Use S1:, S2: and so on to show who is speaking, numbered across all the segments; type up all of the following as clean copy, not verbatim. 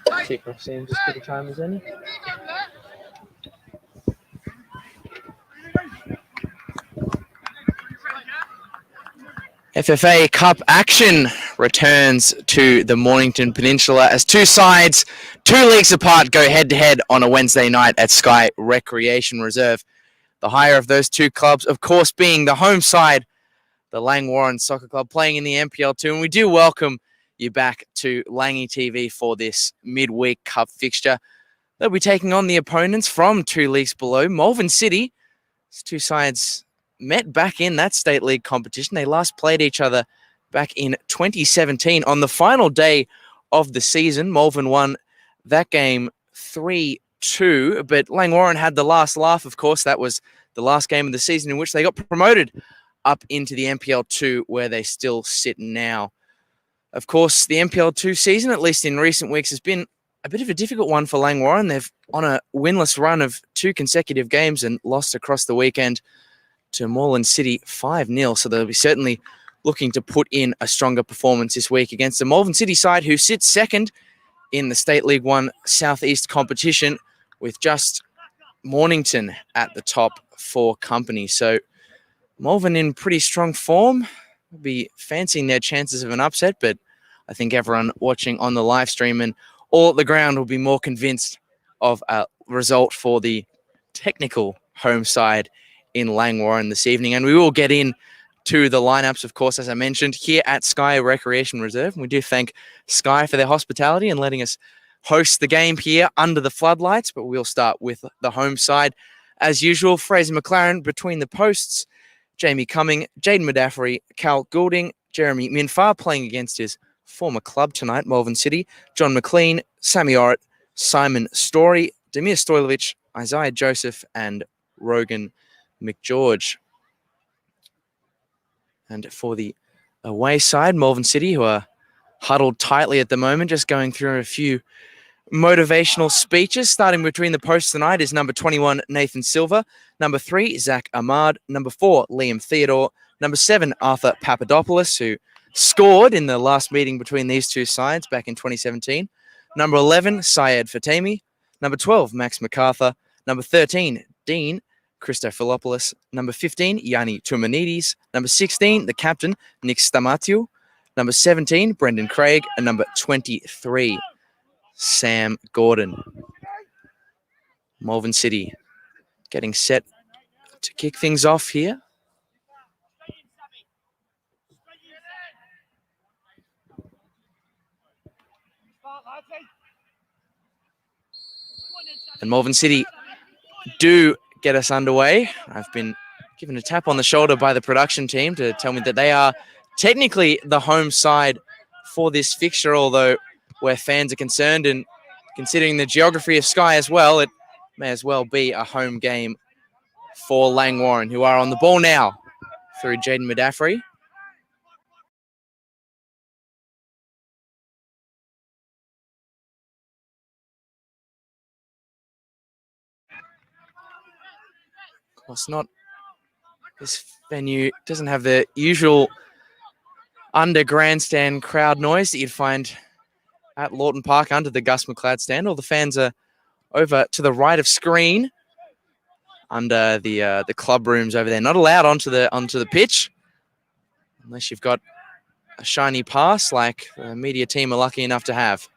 S1: Kickoff seems as good a time as any. FFA Cup action returns to the Mornington Peninsula as two sides, 2 leagues apart, go head-to-head on a Wednesday night at Sky Recreation Reserve. The higher of those two clubs, of course, being the home side, the Langwarrin Soccer Club, playing in the NPL2. And we do welcome you back to Langy TV for this midweek cup fixture. They'll be taking on the opponents from 2 leagues below, Malvern City. These two sides met back in that state league competition. They last played each other back in 2017 on the final day of the season. Malvern won that game 3-2, but Langwarrin had the last laugh, of course. That was the last game of the season in which they got promoted up into the NPL2, where they still sit now. Of course, the NPL2 season, at least in recent weeks, has been a bit of a difficult one for Langwarrin. They've on a winless run of 2 consecutive games and lost across the weekend to Moreland City 5-0. So they'll be certainly looking to put in a stronger performance this week against the Malvern City side, who sits second in the State League 1 Southeast competition, with just Mornington at the top for company. So Malvern in pretty strong form. Will be fancying their chances of an upset, but I think everyone watching on the live stream and all at the ground will be more convinced of a result for the technical home side in Langwarrin this evening. And we will get in to the lineups, of course, as I mentioned, here at Sky Recreation Reserve. And we do thank Sky for their hospitality and letting us host the game here under the floodlights. But we'll start with the home side. As usual, Fraser McLaren between the posts, Jamie Cumming, Jaden Medaffery, Cal Goulding, Jeremy Minfar playing against his former club tonight, Malvern City, John McLean, Sammy Orritt, Simon Story, Demir Stojlovic, Isaiah Joseph, and Rogan McGeorge. And for the away side, Malvern City, who are huddled tightly at the moment, just going through a few motivational speeches. Starting between the posts tonight is number 21, Nathan Silva, number 3, Zach Ahmad, number 4, Liam Theodore, number 7, Arthur Papadopoulos, who scored in the last meeting between these two sides back in 2017, number 11, Syed Fatemi, number 12, Max MacArthur, number 13, Dean Christophilopoulos, number 15, Yanni Tumanidis, number 16, the captain, Nick Stamatiu, number 17, Brendan Craig, and number 23, Sam Gordon. Malvern City getting set to kick things off here. And Malvern City do get us underway. I've been given a tap on the shoulder by the production team to tell me that they are technically the home side for this fixture, although where fans are concerned and considering the geography of Sky as well, it may as well be a home game for Langwarrin, who are on the ball now through Jaden Medaffery. Of course not. This venue doesn't have the usual under grandstand crowd noise that you'd find at Lawton Park under the Gus McLeod stand. All the fans are over to the right of screen under the club rooms over there. Not allowed onto the pitch unless you've got a shiny pass like the media team are lucky enough to have.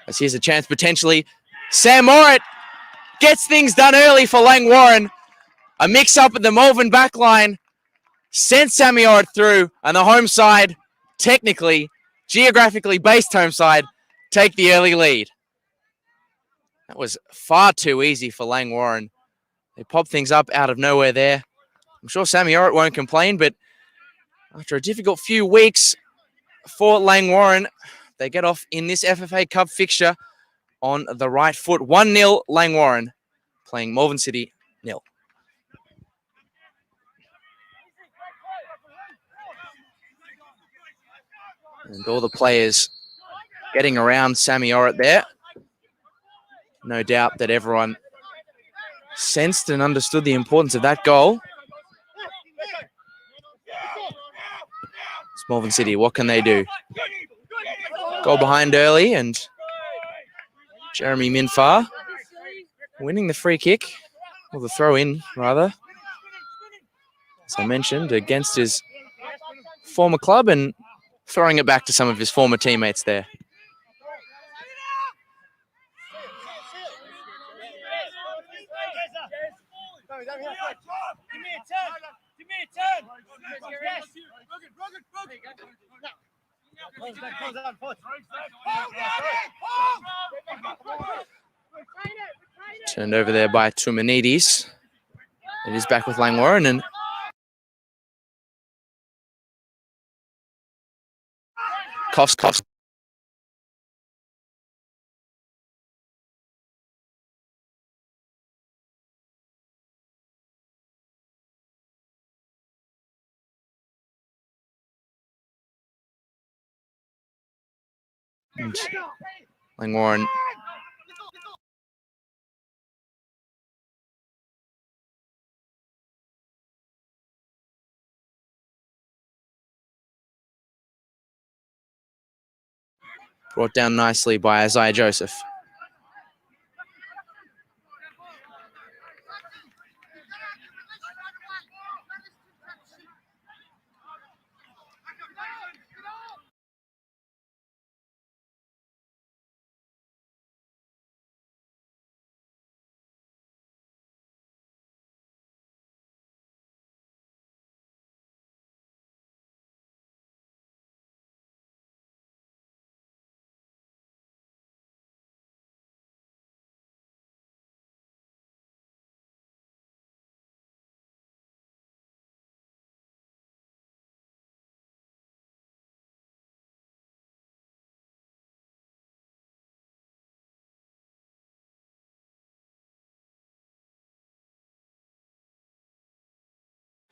S1: As here's a chance potentially. Sam Orritt gets things done early for Langwarrin. A mix-up at the Malvern backline sent Sammy Orritt through, and the home side, technically, geographically based home side, take the early lead. That was far too easy for Langwarrin. They popped things up out of nowhere there. I'm sure Sammy Orritt won't complain, but after a difficult few weeks for Langwarrin, they get off in this FFA Cup fixture on the right foot. 1-0 Langwarrin, playing Malvern City 0. And all the players getting around Sammy Orritt there. No doubt that everyone sensed and understood the importance of that goal. It's Malvern City. What can they do? Goal behind early, and Jeremy Minfar winning the free kick, or the throw in, rather. As I mentioned, against his former club and throwing it back to some of his former teammates there. Turned over there by Tumanides. It is back with Langwarrin, and coughs. And Langwarrin brought down nicely by Isaiah Joseph.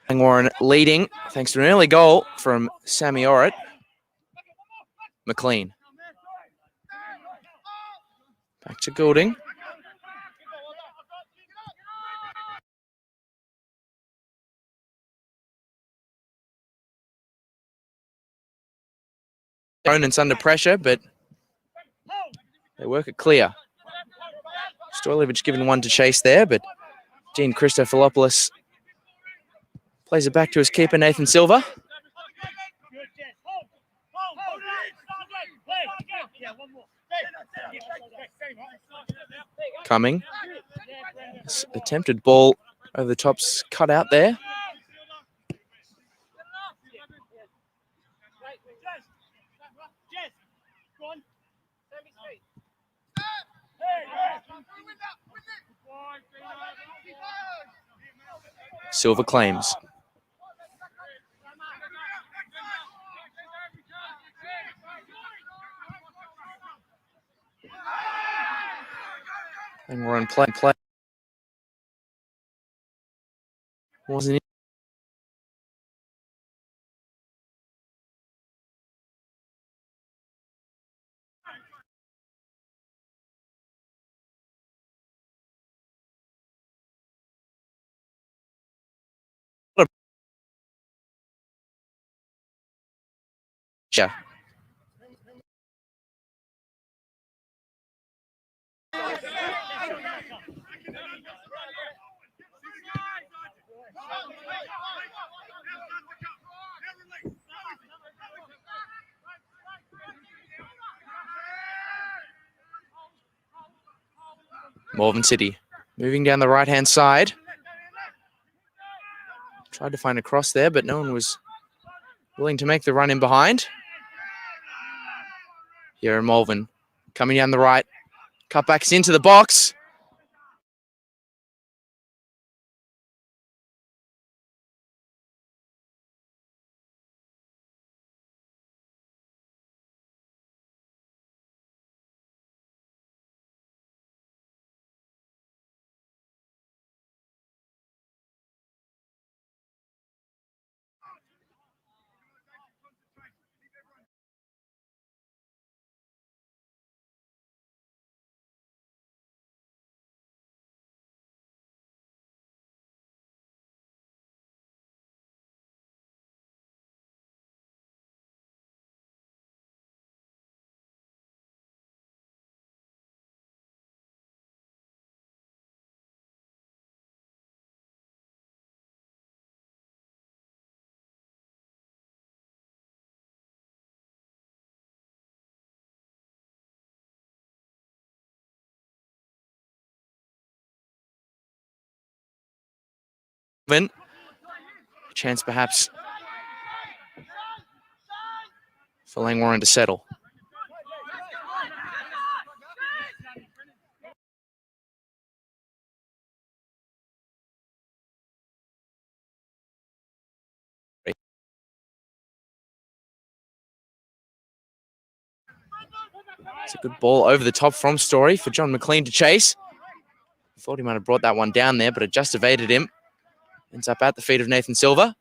S1: Langwarrin leading thanks to an early goal from Sammy Orrit. McLean. Back to Goulding. Opponents under pressure, but they work it clear. Stojlovic given one to chase there, but Dean Christophilopoulos plays it back to his keeper, Nathan Silva. Coming. This attempted ball over the top's cut out there. Silva claims. And we're on play. Wasn't it? Yeah. Malvern City moving down the right-hand side. Tried to find a cross there, but no one was willing to make the run in behind. Here in Malvern, coming down the right. Cutbacks into the box. Chance perhaps for Langwarrin to settle. It's a good ball over the top from Story for John McLean to chase. Thought he might have brought that one down there, but it just evaded him. Ends up at the feet of Nathan Silva.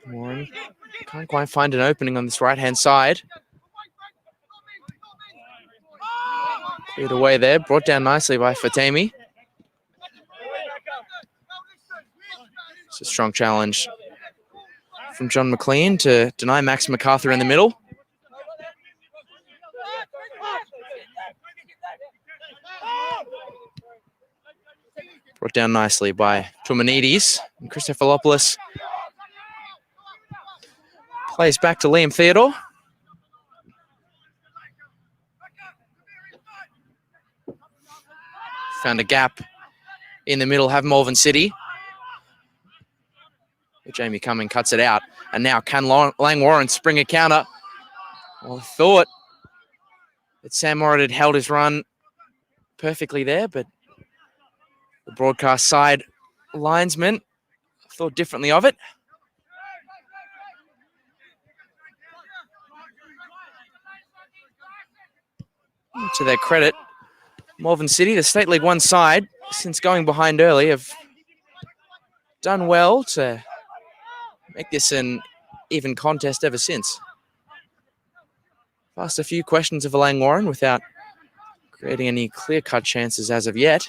S1: Warren can't quite find an opening on this right-hand side. Cleared away there, brought down nicely by Fatemi. It's a strong challenge from John McLean to deny Max MacArthur in the middle. Brought down nicely by Toumanides. And Christophilopoulos plays back to Liam Theodore. Found a gap in the middle, have Malvern City. Jamie Cumming cuts it out. And now can Langwarrin spring a counter? Well, I thought that Sam Morritt had held his run perfectly there, but the broadcast side linesman thought differently of it. To their credit, Malvern City, the State League 1 side, since going behind early, have done well to make this an even contest ever since. Asked a few questions of Langwarrin without creating any clear-cut chances as of yet.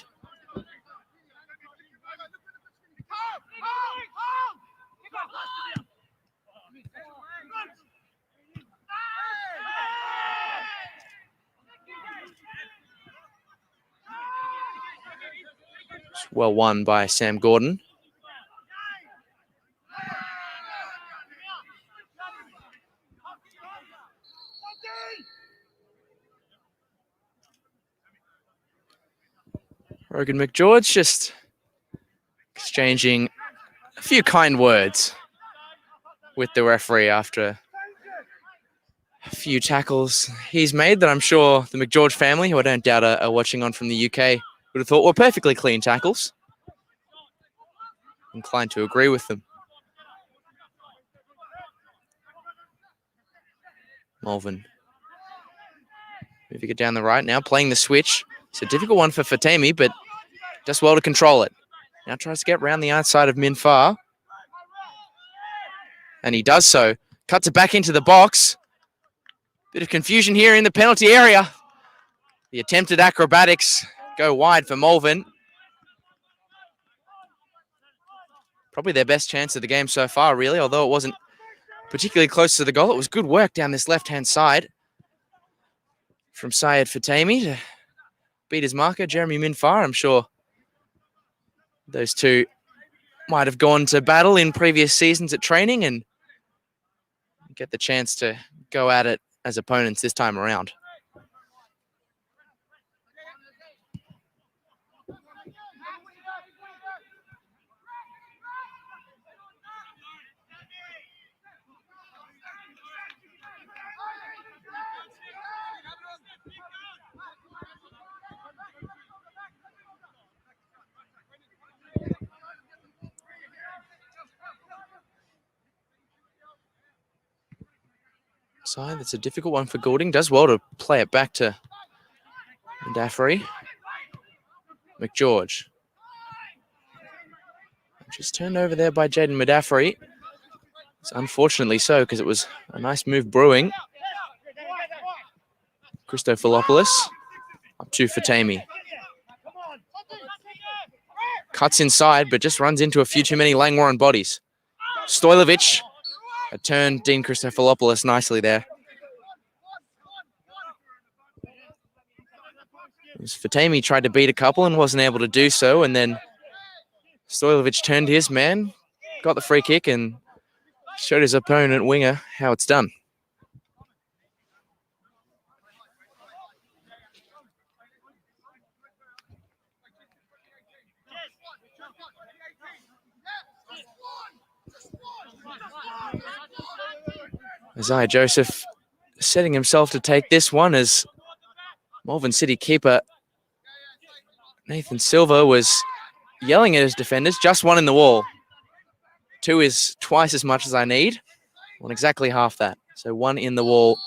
S1: Well won by Sam Gordon. Rogan McGeorge just exchanging a few kind words with the referee after a few tackles he's made that I'm sure the McGeorge family, who I don't doubt are watching on from the UK, would have thought were perfectly clean tackles. Inclined to agree with them. Malvern moving it down the right now, playing the switch. It's a difficult one for Fatemi, but does well to control it. Now tries to get round the outside of Minfar. And he does so. Cuts it back into the box. Bit of confusion here in the penalty area. The attempted acrobatics go wide for Malvern. Probably their best chance of the game so far, really, although it wasn't particularly close to the goal. It was good work down this left-hand side from Syed Fatemi to beat his marker, Jeremy Minfar. I'm sure those two might have gone to battle in previous seasons at training and get the chance to go at it as opponents this time around. side. That's a difficult one for Goulding. Does well to play it back to Daffrey. McGeorge. Just turned over there by Jaden Medaffery. It's unfortunately so, because it was a nice move brewing. Christophilopoulos up to Fatemi. Cuts inside, but just runs into a few too many Langwarrin bodies. Stojlovic had turned Dean Christophilopoulos nicely there. Fatemi tried to beat a couple and wasn't able to do so, and then Stojlovic turned his man, got the free kick, and showed his opponent winger how it's done. Isaiah Joseph setting himself to take this one as Malvern City keeper Nathan Silva was yelling at his defenders. Just one in the wall. 2 is twice as much as I need. Well, exactly half that. So 1 in the wall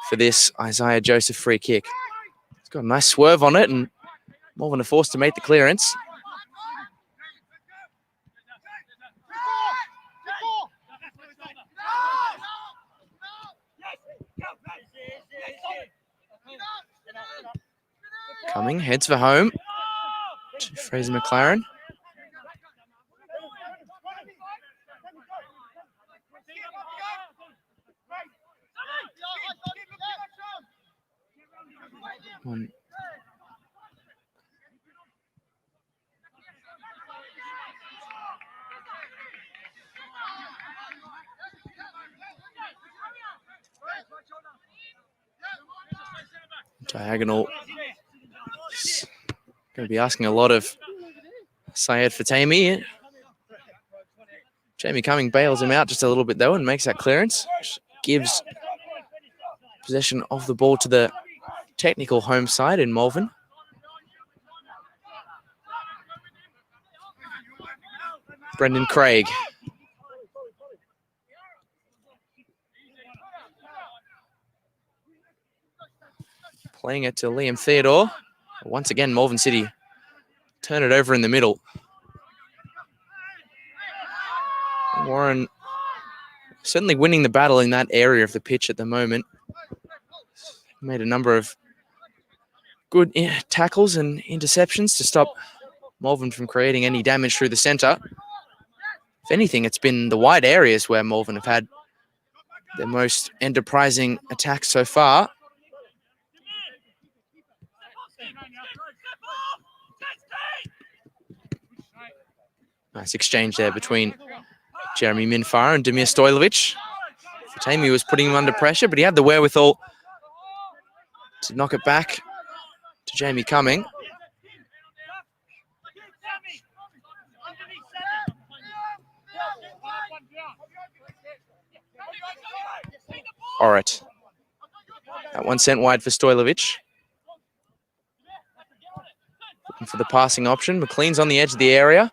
S1: for this Isaiah Joseph free kick. It's got a nice swerve on it, and Malvern are forced to make the clearance. Coming, heads for home to Fraser McLaren. Diagonal. Going to be asking a lot of Syed Fatemi. Jamie Cumming bails him out just a little bit though and makes that clearance. Gives possession of the ball to the technical home side in Malvern. Brendan Craig. Playing it to Liam Theodore. Once again, Malvern City turn it over in the middle. Warren certainly winning the battle in that area of the pitch at the moment. Made a number of good tackles and interceptions to stop Malvern from creating any damage through the centre. If anything, it's been the wide areas where Malvern have had their most enterprising attacks so far. Nice exchange there between Jeremy Minfar and Demir Stojlovic. Fatemi was putting him under pressure, but he had the wherewithal to knock it back to Jamie Cumming. All right. That one sent wide for Stojlovic. Looking for the passing option. McLean's on the edge of the area.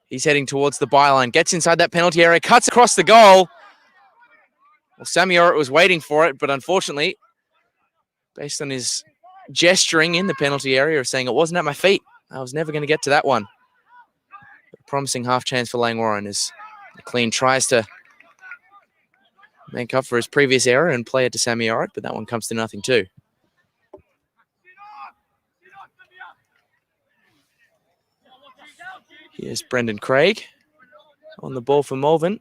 S1: He's heading towards the byline. Gets inside that penalty area. Cuts across the goal. Well, Sammy Orritt was waiting for it, but unfortunately, based on his gesturing in the penalty area of saying it wasn't at my feet, I was never going to get to that one. A promising half chance for Langwarrin as McLean tries to make up for his previous error and play it to Sammy Orritt, but that one comes to nothing too. Here's Brendan Craig on the ball for Malvern.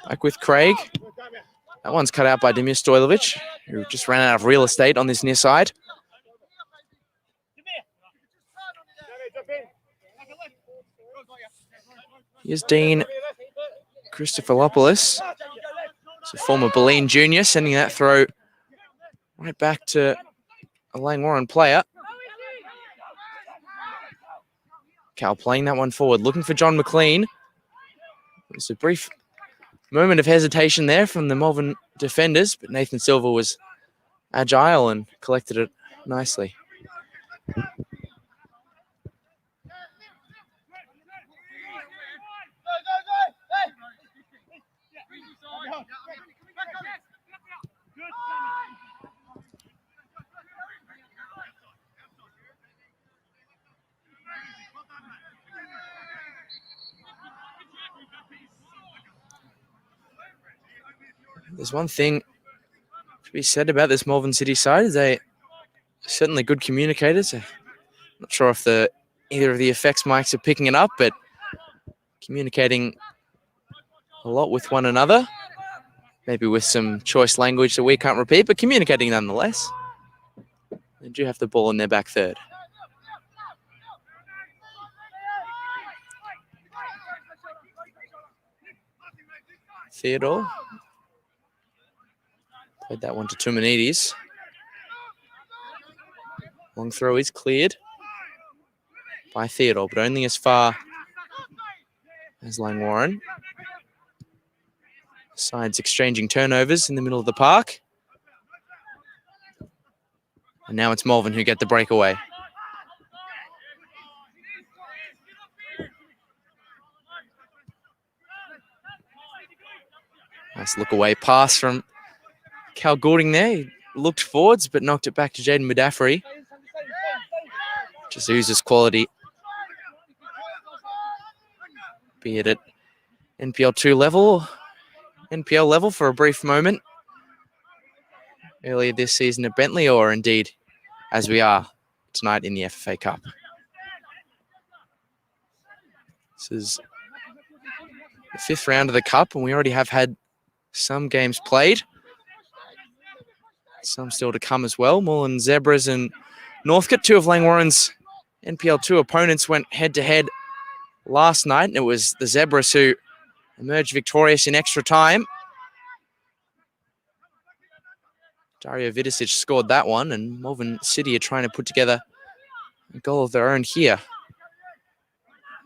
S1: Back with Craig. That one's cut out by Demir Stojlovic, who just ran out of real estate on this near side. Here's Dean Christophilopoulos. It's a former Boleyn junior, sending that throw right back to a Langwarrin player. Cal playing that one forward, looking for John McLean. There's a brief moment of hesitation there from the Malvern defenders, but Nathan Silver was agile and collected it nicely. There's one thing to be said about this Malvern City side. They are certainly good communicators. I'm not sure if either of the effects mics are picking it up, but communicating a lot with one another. Maybe with some choice language that we can't repeat, but communicating nonetheless. They do have the ball in their back third. Theodore played that one to Tumanides. Long throw is cleared by Theodore, but only as far as Langwarrin. Sides exchanging turnovers in the middle of the park. And now it's Malvern who get the breakaway. Nice look away pass from Cal Goulding there. He looked forwards but knocked it back to Jaden Mudafferi. Just oozes quality. Be it at NPL level for a brief moment. Earlier this season at Bentley, or indeed as we are tonight in the FFA Cup. This is the 5th round of the Cup, and we already have had some games played. Some still to come as well. Moreland Zebras and Northcote, 2 of Langwarrin's NPL2 opponents, went head-to-head last night, and it was the Zebras who emerged victorious in extra time. Dario Vidicic scored that one, and Malvern City are trying to put together a goal of their own here.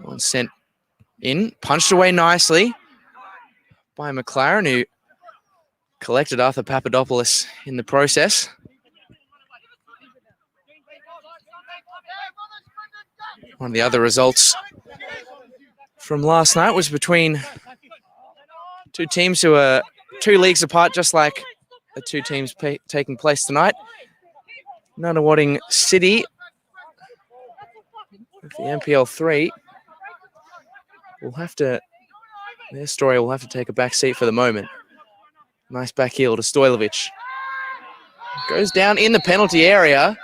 S1: One sent in, punched away nicely by McLaren, who collected Arthur Papadopoulos in the process. One of the other results from last night was between 2 teams who are 2 leagues apart, just like the 2 teams taking place tonight. Nunawading City, with the NPL 3, their story will have to take a back seat for the moment. Nice back heel to Stojlovic. Goes down in the penalty area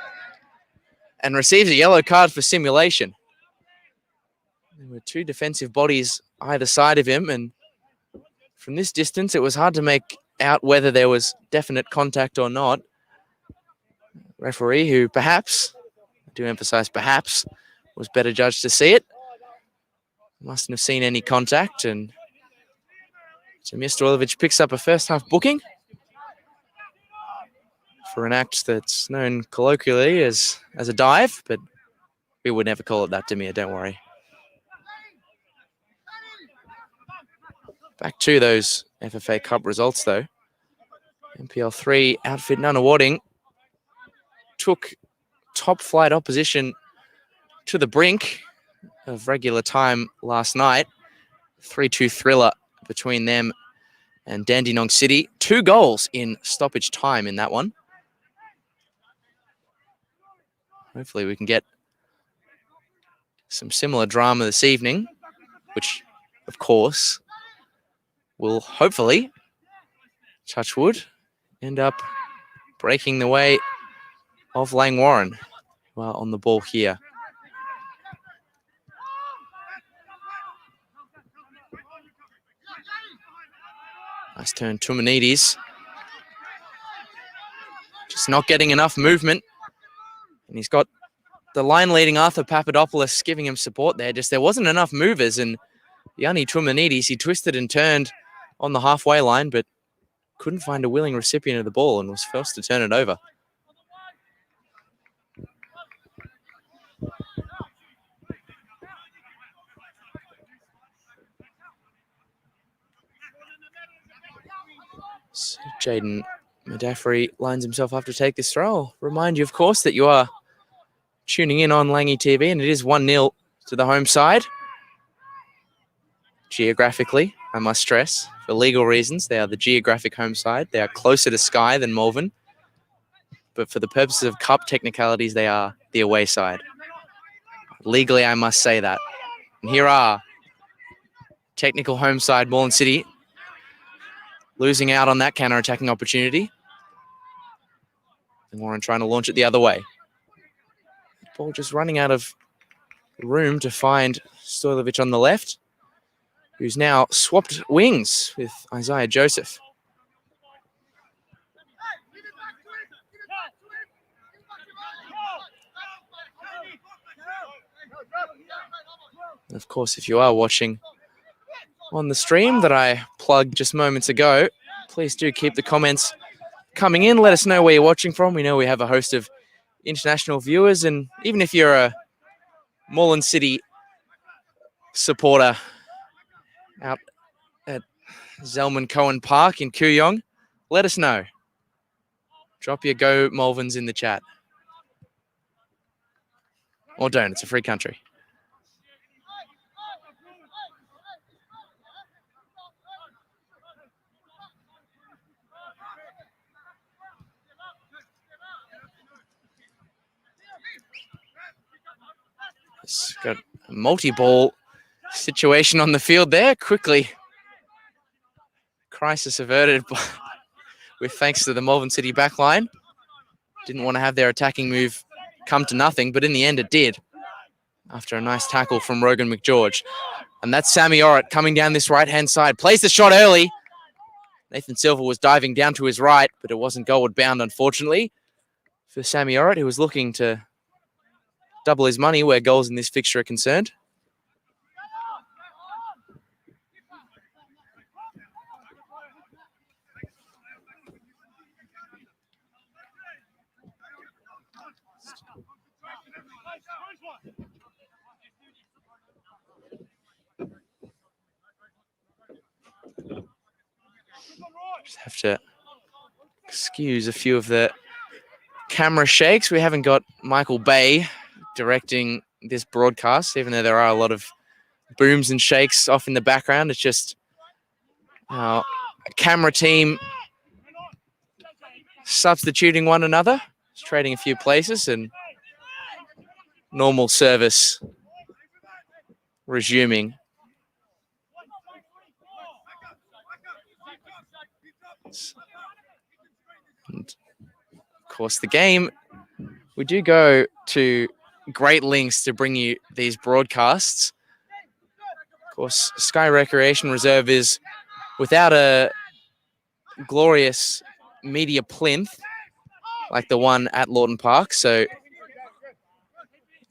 S1: and receives a yellow card for simulation. There were 2 defensive bodies either side of him, and from this distance, it was hard to make out whether there was definite contact or not. Referee, who perhaps, I do emphasize perhaps, was better judged to see it, mustn't have seen any contact, and Samir Stojlovic picks up a first half booking for an act that's known colloquially as a dive, but we would never call it that, Demir, don't worry. Back to those FFA Cup results, though. NPL 3 outfit Nunawading took top flight opposition to the brink of regular time last night. 3-2 thriller between them and Dandenong City. 2 goals in stoppage time in that one. Hopefully we can get some similar drama this evening, which, of course, will hopefully, touch wood, end up breaking the way of Langwarrin while on the ball here. Nice turn, Tumanides. Just not getting enough movement. And he's got the line leading Arthur Papadopoulos giving him support there. Just there wasn't enough movers, and Yanni Tumanides, he twisted and turned on the halfway line, but couldn't find a willing recipient of the ball and was forced to turn it over. So Jaden Medaffery lines himself up to take this throw. I'll remind you, of course, that you are tuning in on Langy TV, and it is 1-0 to the home side. Geographically, I must stress, for legal reasons, they are the geographic home side. They are closer to Sky than Malvern. But for the purposes of cup technicalities, they are the away side. Legally, I must say that. And here are technical home side Moreland City losing out on that counter-attacking opportunity. And Warren trying to launch it the other way. Ball just running out of room to find Stojlovic on the left, who's now swapped wings with Isaiah Joseph. And of course, if you are watching on the stream that I plugged just moments ago, please do keep the comments coming in. Let us know where you're watching from. We know we have a host of international viewers, and even if you're a Moreland City supporter out at Zelman Cohen Park in Kooyong, let us know. Drop your Go Malverns in the chat. Or don't, it's a free country. It's got a multi-ball situation on the field there. Quickly, crisis averted with thanks to the Malvern City backline. Didn't want to have their attacking move come to nothing, but in the end it did. After a nice tackle from Rogan McGeorge. And that's Sammy Orrit coming down this right-hand side. Plays the shot early. Nathan Silver was diving down to his right, but it wasn't goalward bound, unfortunately, for Sammy Orrit, who was looking to double his money where goals in this fixture are concerned. Just have to excuse a few of the camera shakes. We haven't got Michael Bay directing this broadcast, even though there are a lot of booms and shakes off in the background. It's just our camera team substituting one another, just trading a few places, and normal service resuming. And of course, the game, we do go to great lengths to bring you these broadcasts. Of course, Sky Recreation Reserve is without a glorious media plinth like the one at Lawton Park. So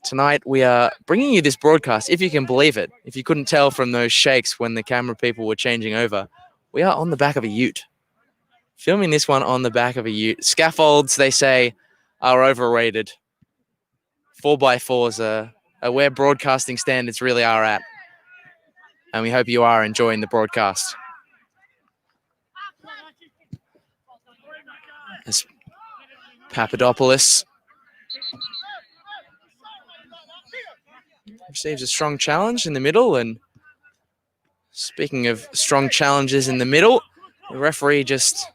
S1: tonight we are bringing you this broadcast, if you can believe it. If you couldn't tell from those shakes when the camera people were changing over, we are on the back of a ute. Filming this one on the back of a ute. Scaffolds, they say, are overrated. 4x4s are where broadcasting standards really are at. And we hope you are enjoying the broadcast. As Papadopoulos receives a strong challenge in the middle. And speaking of strong challenges in the middle, the referee just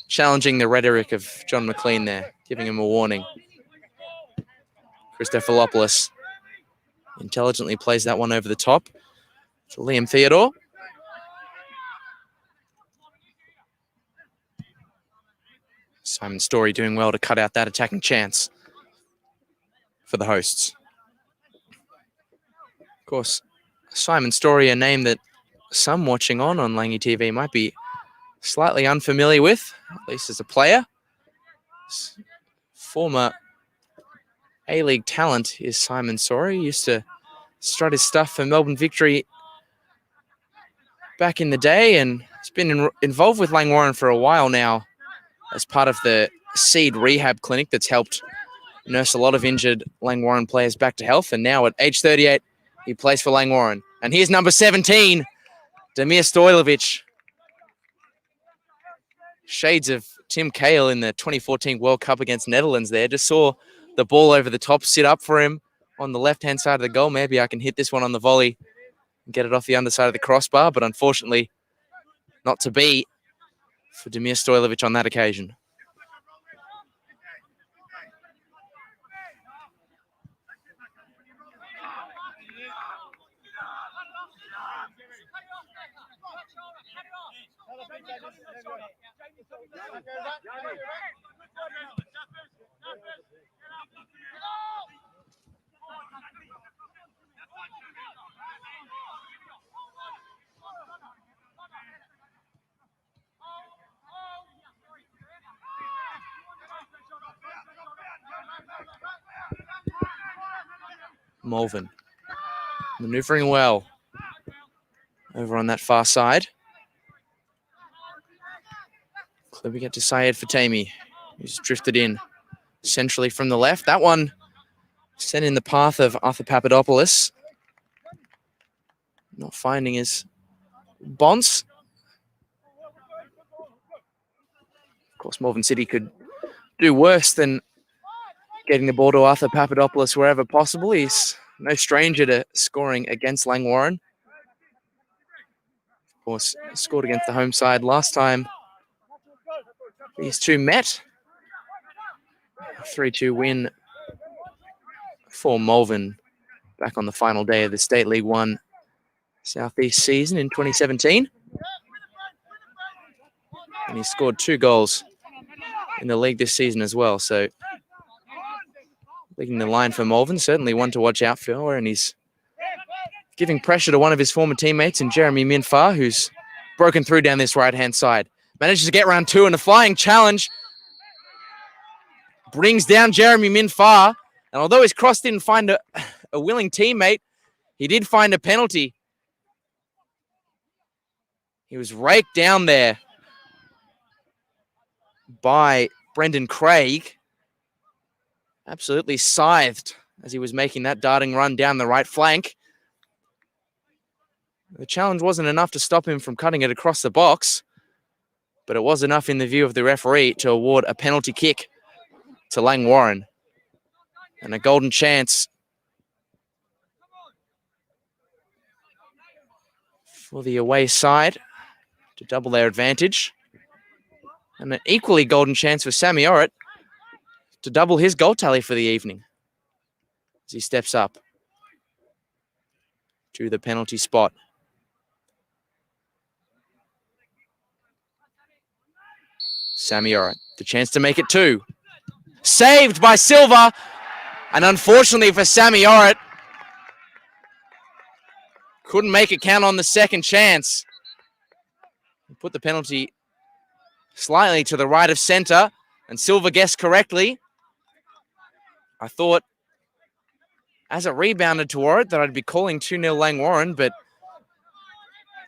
S1: challenging the rhetoric of John McLean there, giving him a warning. Christophilopoulos intelligently plays that one over the top to Liam Theodore. Simon Story doing well to cut out that attacking chance for the hosts. Of course, Simon Story, a name that some watching on Langy TV might be slightly unfamiliar with, at least as a player. Former A-League talent is Simon Story. He used to strut his stuff for Melbourne Victory back in the day, and he's been involved with Langwarrin for a while now as part of the Seed Rehab Clinic that's helped nurse a lot of injured Langwarrin players back to health. And now at age 38, he plays for Langwarrin. And here's number 17, Damir Stojlovic. Shades of Tim Cahill in the 2014 World Cup against Netherlands there. Just saw the ball over the top sit up for him on the left-hand side of the goal. Maybe I can hit this one on the volley and get it off the underside of the crossbar, but unfortunately not to be for Damir Stojlovic on that occasion. Malvern maneuvering well over on that far side. So we get to Syed Fatemi, who's drifted in centrally from the left. That one sent in the path of Arthur Papadopoulos. Not finding his bonce. Of course, Malvern City could do worse than getting the ball to Arthur Papadopoulos wherever possible. He's no stranger to scoring against Langwarrin. Of course, scored against the home side last time these two met. A 3-2 win for Malvern back on the final day of the State League One Southeast season in 2017. And he scored 2 goals in the league this season as well. So leading the line for Malvern, certainly one to watch out for, and he's giving pressure to one of his former teammates in Jeremy Minfar, who's broken through down this right-hand side. Manages to get round 2, and a flying challenge brings down Jeremy Minfar. And although his cross didn't find a willing teammate, he did find a penalty. He was raked down there by Brendan Craig. Absolutely scythed as he was making that darting run down the right flank. The challenge wasn't enough to stop him from cutting it across the box, but it was enough in the view of the referee to award a penalty kick to Langwarrin. And a golden chance for the away side to double their advantage. And an equally golden chance for Sammy Orrit to double his goal tally for the evening as he steps up to the penalty spot. Sammy Orrit, the chance to make it 2. Saved by Silva, and unfortunately for Sammy Orrit, couldn't make it count on the second chance. He put the penalty slightly to the right of centre, and Silva guessed correctly. I thought, as it rebounded toward it, that I'd be calling 2-0 Langwarrin, but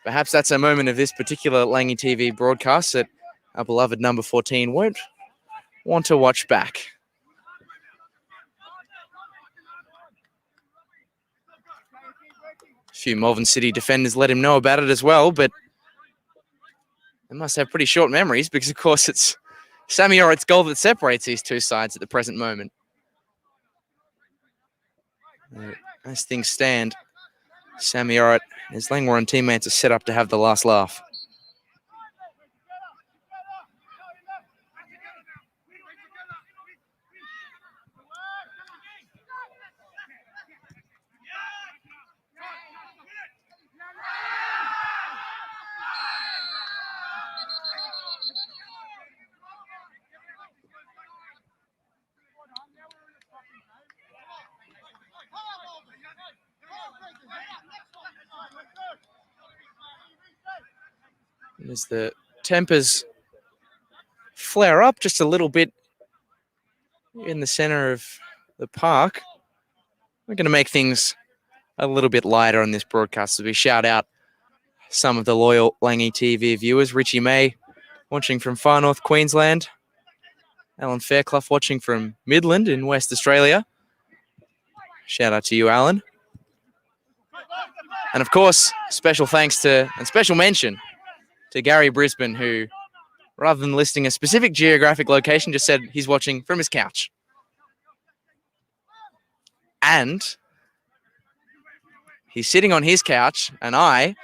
S1: perhaps that's a moment of this particular Langy TV broadcast that our beloved number 14 won't want to watch back. A few Malvern City defenders let him know about it as well, but they must have pretty short memories because, of course, it's Sammy Orrit's goal that separates these two sides at the present moment. As things stand, Sammy Orrit and his Langwarrin teammates are set up to have the last laugh. And as the tempers flare up just a little bit in the center of the park, we're going to make things a little bit lighter on this broadcast as we shout out some of the loyal Langy TV viewers. Richie May watching from far north Queensland. Alan Fairclough watching from Midland in West Australia. Shout out to you, Alan. And of course, special thanks to and special mention to Gary Brisbane, who rather than listing a specific geographic location, just said he's watching from his couch. And he's sitting on his couch, and I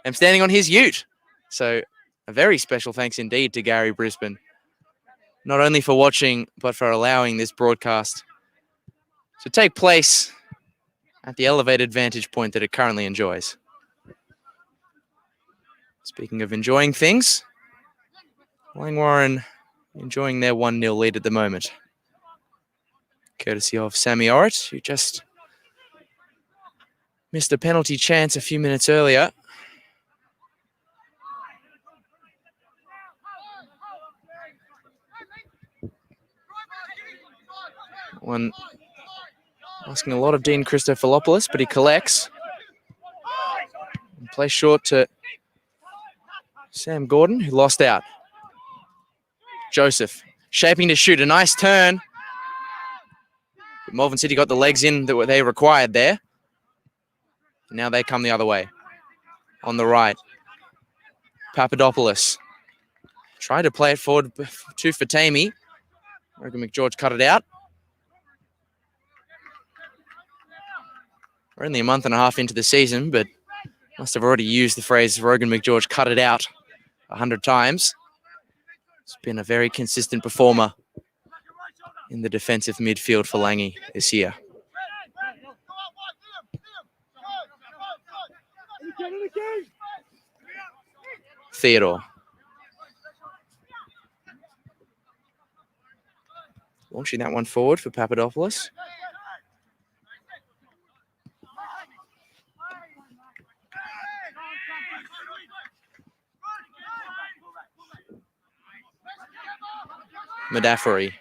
S1: am standing on his ute. So a very special thanks indeed to Gary Brisbane, not only for watching, but for allowing this broadcast to take place at the elevated vantage point that it currently enjoys. Speaking of enjoying things, Langwarrin enjoying their 1-0 lead at the moment, courtesy of Sammy Orrit, who just missed a penalty chance a few minutes earlier. One asking a lot of Dean Christophilopoulos, but he collects. And plays short to Sam Gordon, who lost out. Joseph shaping to shoot, a nice turn. But Malvern City got the legs in that they required there. Now they come the other way. On the right, Papadopoulos tried to play it forward to Fatemi. Rogan McGeorge cut it out. We're only a month and a half into the season, but must have already used the phrase Rogan McGeorge cut it out 100 times. It's been a very consistent performer in the defensive midfield for Langy this year. Theodore. Launching that one forward for Papadopoulos. Medaffery.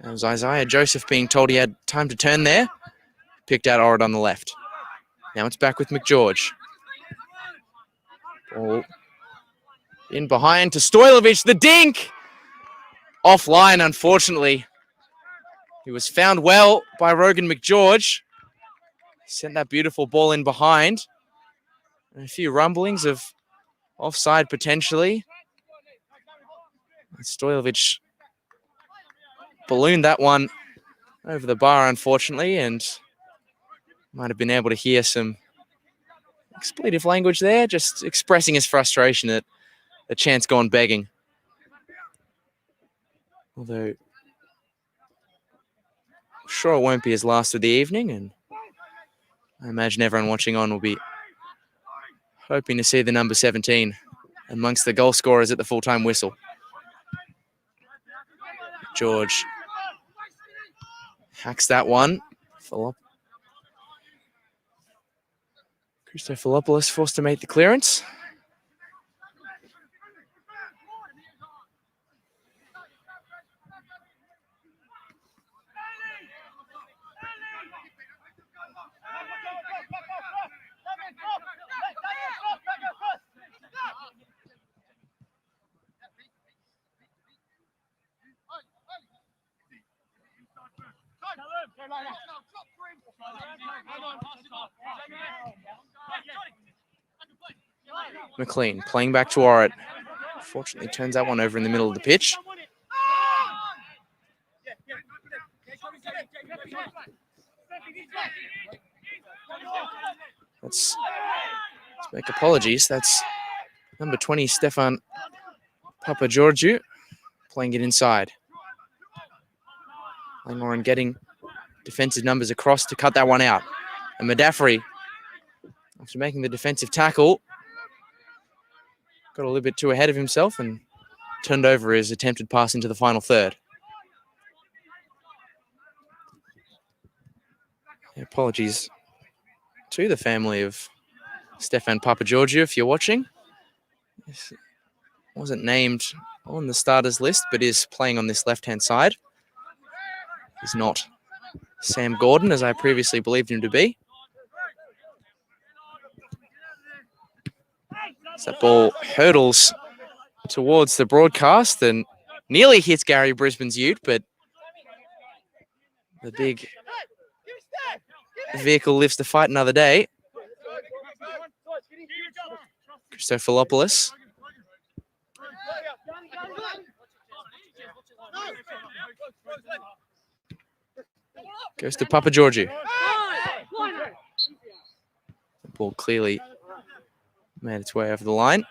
S1: That was Isaiah Joseph being told he had time to turn there. Picked out Orrit on the left. Now it's back with McGeorge. Ball in behind to Stojlovic. The dink! Offline, unfortunately. He was found well by Rogan McGeorge. Sent that beautiful ball in behind. And a few rumblings of offside potentially. Stojlovic ballooned that one over the bar, unfortunately, and might have been able to hear some expletive language there, just expressing his frustration at the chance gone begging. Although, I'm sure it won't be his last of the evening, and I imagine everyone watching on will be hoping to see the number 17 amongst the goal scorers at the full-time whistle. George hacks that one. Christophilopoulos forced to make the clearance. McLean playing back to Orrit. Fortunately turns that one over in the middle of the pitch. Let's make apologies. That's number 20, Stefan Papageorgiou, playing it inside. Langwarrin getting defensive numbers across to cut that one out. And Medaffery, after making the defensive tackle, got a little bit too ahead of himself and turned over his attempted pass into the final third. Apologies to the family of Stefan Papageorgiou if you're watching. This wasn't named on the starters list, but is playing on this left-hand side. He's not Sam Gordon, as I previously believed him to be. As that ball hurdles towards the broadcast and nearly hits Gary Brisbane's ute, but the big vehicle lives to fight another day. Christophilopoulos. Goes to Papageorgiou. The ball clearly made its way over the line.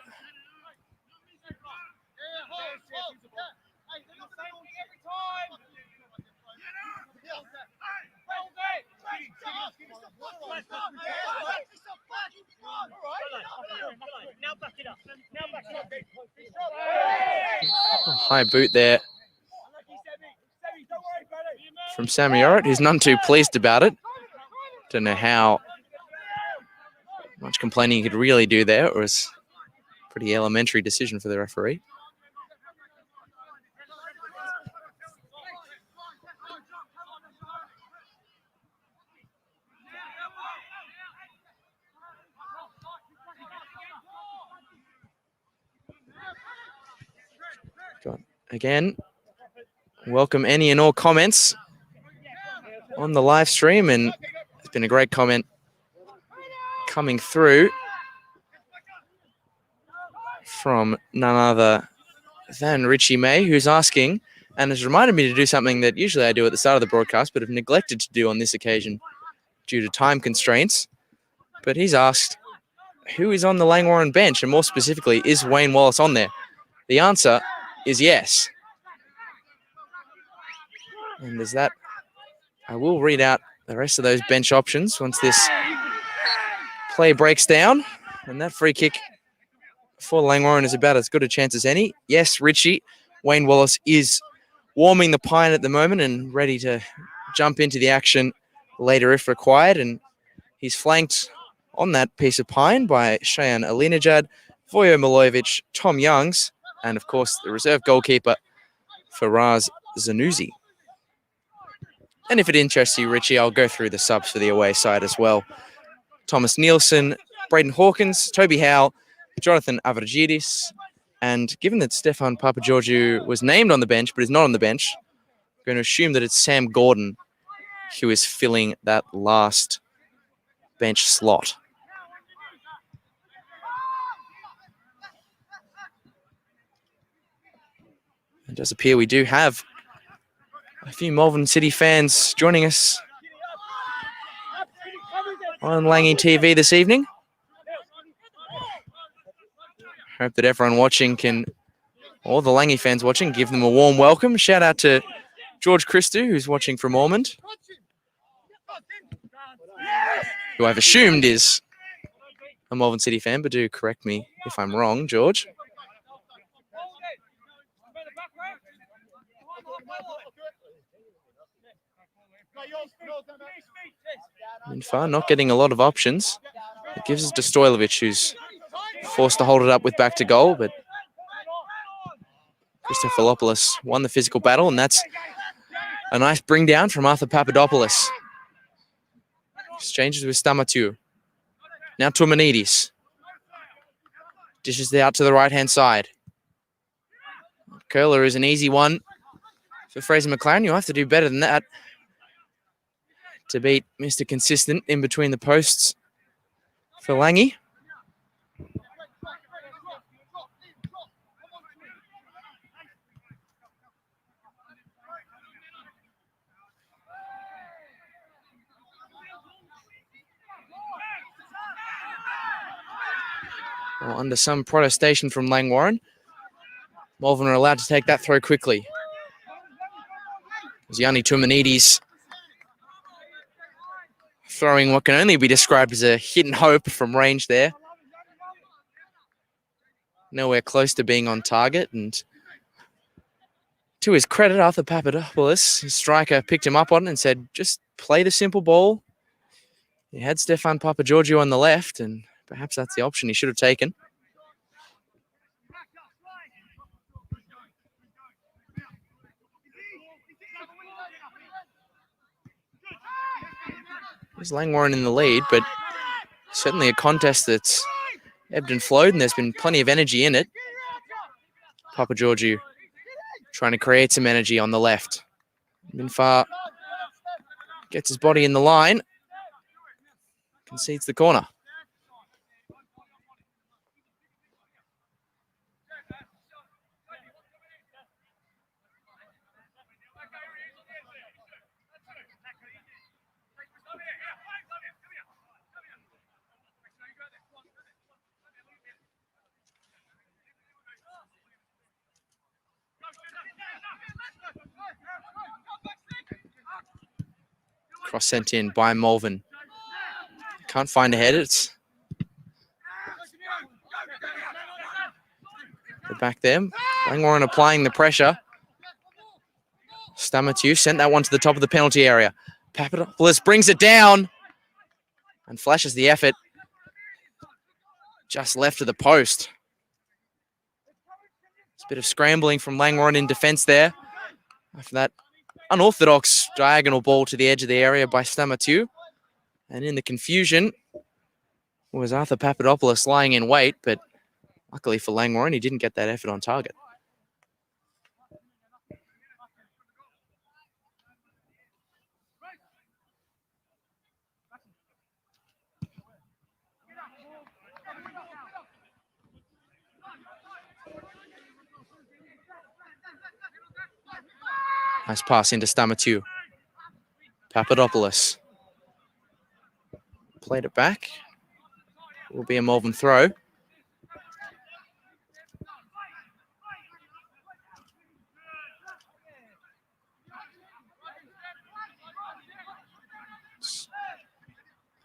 S1: High boot there from Sammy Orrit, who's none too pleased about it. Don't know how much complaining he could really do there. It was a pretty elementary decision for the referee. Again, welcome any and all comments on the live stream, and it's been a great comment coming through from none other than Richie May, who's asking and has reminded me to do something that usually I do at the start of the broadcast but have neglected to do on this occasion due to time constraints. But he's asked, who is on the Langwarrin bench, and more specifically, is Wayne Wallace on there? The answer is yes. And there's that. I will read out the rest of those bench options once this play breaks down. And that free kick for Langwarrin is about as good a chance as any. Yes, Richie, Wayne Wallace is warming the pine at the moment and ready to jump into the action later if required. And he's flanked on that piece of pine by Cheyenne Alinajad, Vojo Milojevic, Tom Youngs, and of course the reserve goalkeeper, Faraz Zanouzi. And if it interests you, Richie, I'll go through the subs for the away side as well. Thomas Nielsen, Braden Hawkins, Toby Howe, Jonathan Avragides, and given that Stefan Papageorgiou was named on the bench but is not on the bench, I'm going to assume that it's Sam Gordon who is filling that last bench slot. It does appear we do have a few Malvern City fans joining us on Langy TV this evening. Hope that everyone watching can, all the Langy fans watching, give them a warm welcome. Shout out to George Christou, who's watching from Ormond, who I've assumed is a Malvern City fan, but do correct me if I'm wrong, George. Minfar not getting a lot of options. It gives it to Stojlovic, who's forced to hold it up with back to goal, but Christophilopoulos won the physical battle, and that's a nice bring down from Arthur Papadopoulos. Exchanges with Stamatiu. Now Tumanidis. Dishes it out to the right-hand side. Curler is an easy one for Fraser McLaren. You'll have to do better than that to beat Mr. Consistent in between the posts for Langy. Well, under some protestation from Langwarrin, Malvern are allowed to take that throw quickly. Yanni Tumanidis throwing what can only be described as a hit and hope from range there. Nowhere close to being on target, and to his credit, Arthur Papadopoulos, his striker, picked him up on it and said, just play the simple ball. He had Stefan Papageorgiou on the left, and perhaps that's the option he should have taken. There's Langwarrin in the lead, but certainly a contest that's ebbed and flowed, and there's been plenty of energy in it. Papageorgiou trying to create some energy on the left. Minfar gets his body in the line, concedes the corner. Cross sent in by Malvern. Can't find a head. It's the back there. Langwarrin applying the pressure. Stamatu sent that one to the top of the penalty area. Papadopoulos brings it down and flashes the effort. Just left of the post. It's a bit of scrambling from Langwarrin in defence there. After that unorthodox diagonal ball to the edge of the area by Stamatu. And in the confusion was Arthur Papadopoulos lying in wait, but luckily for Langwarrin, he didn't get that effort on target. Nice pass into Stamatu. Papadopoulos played it back. Will be a Malvern throw.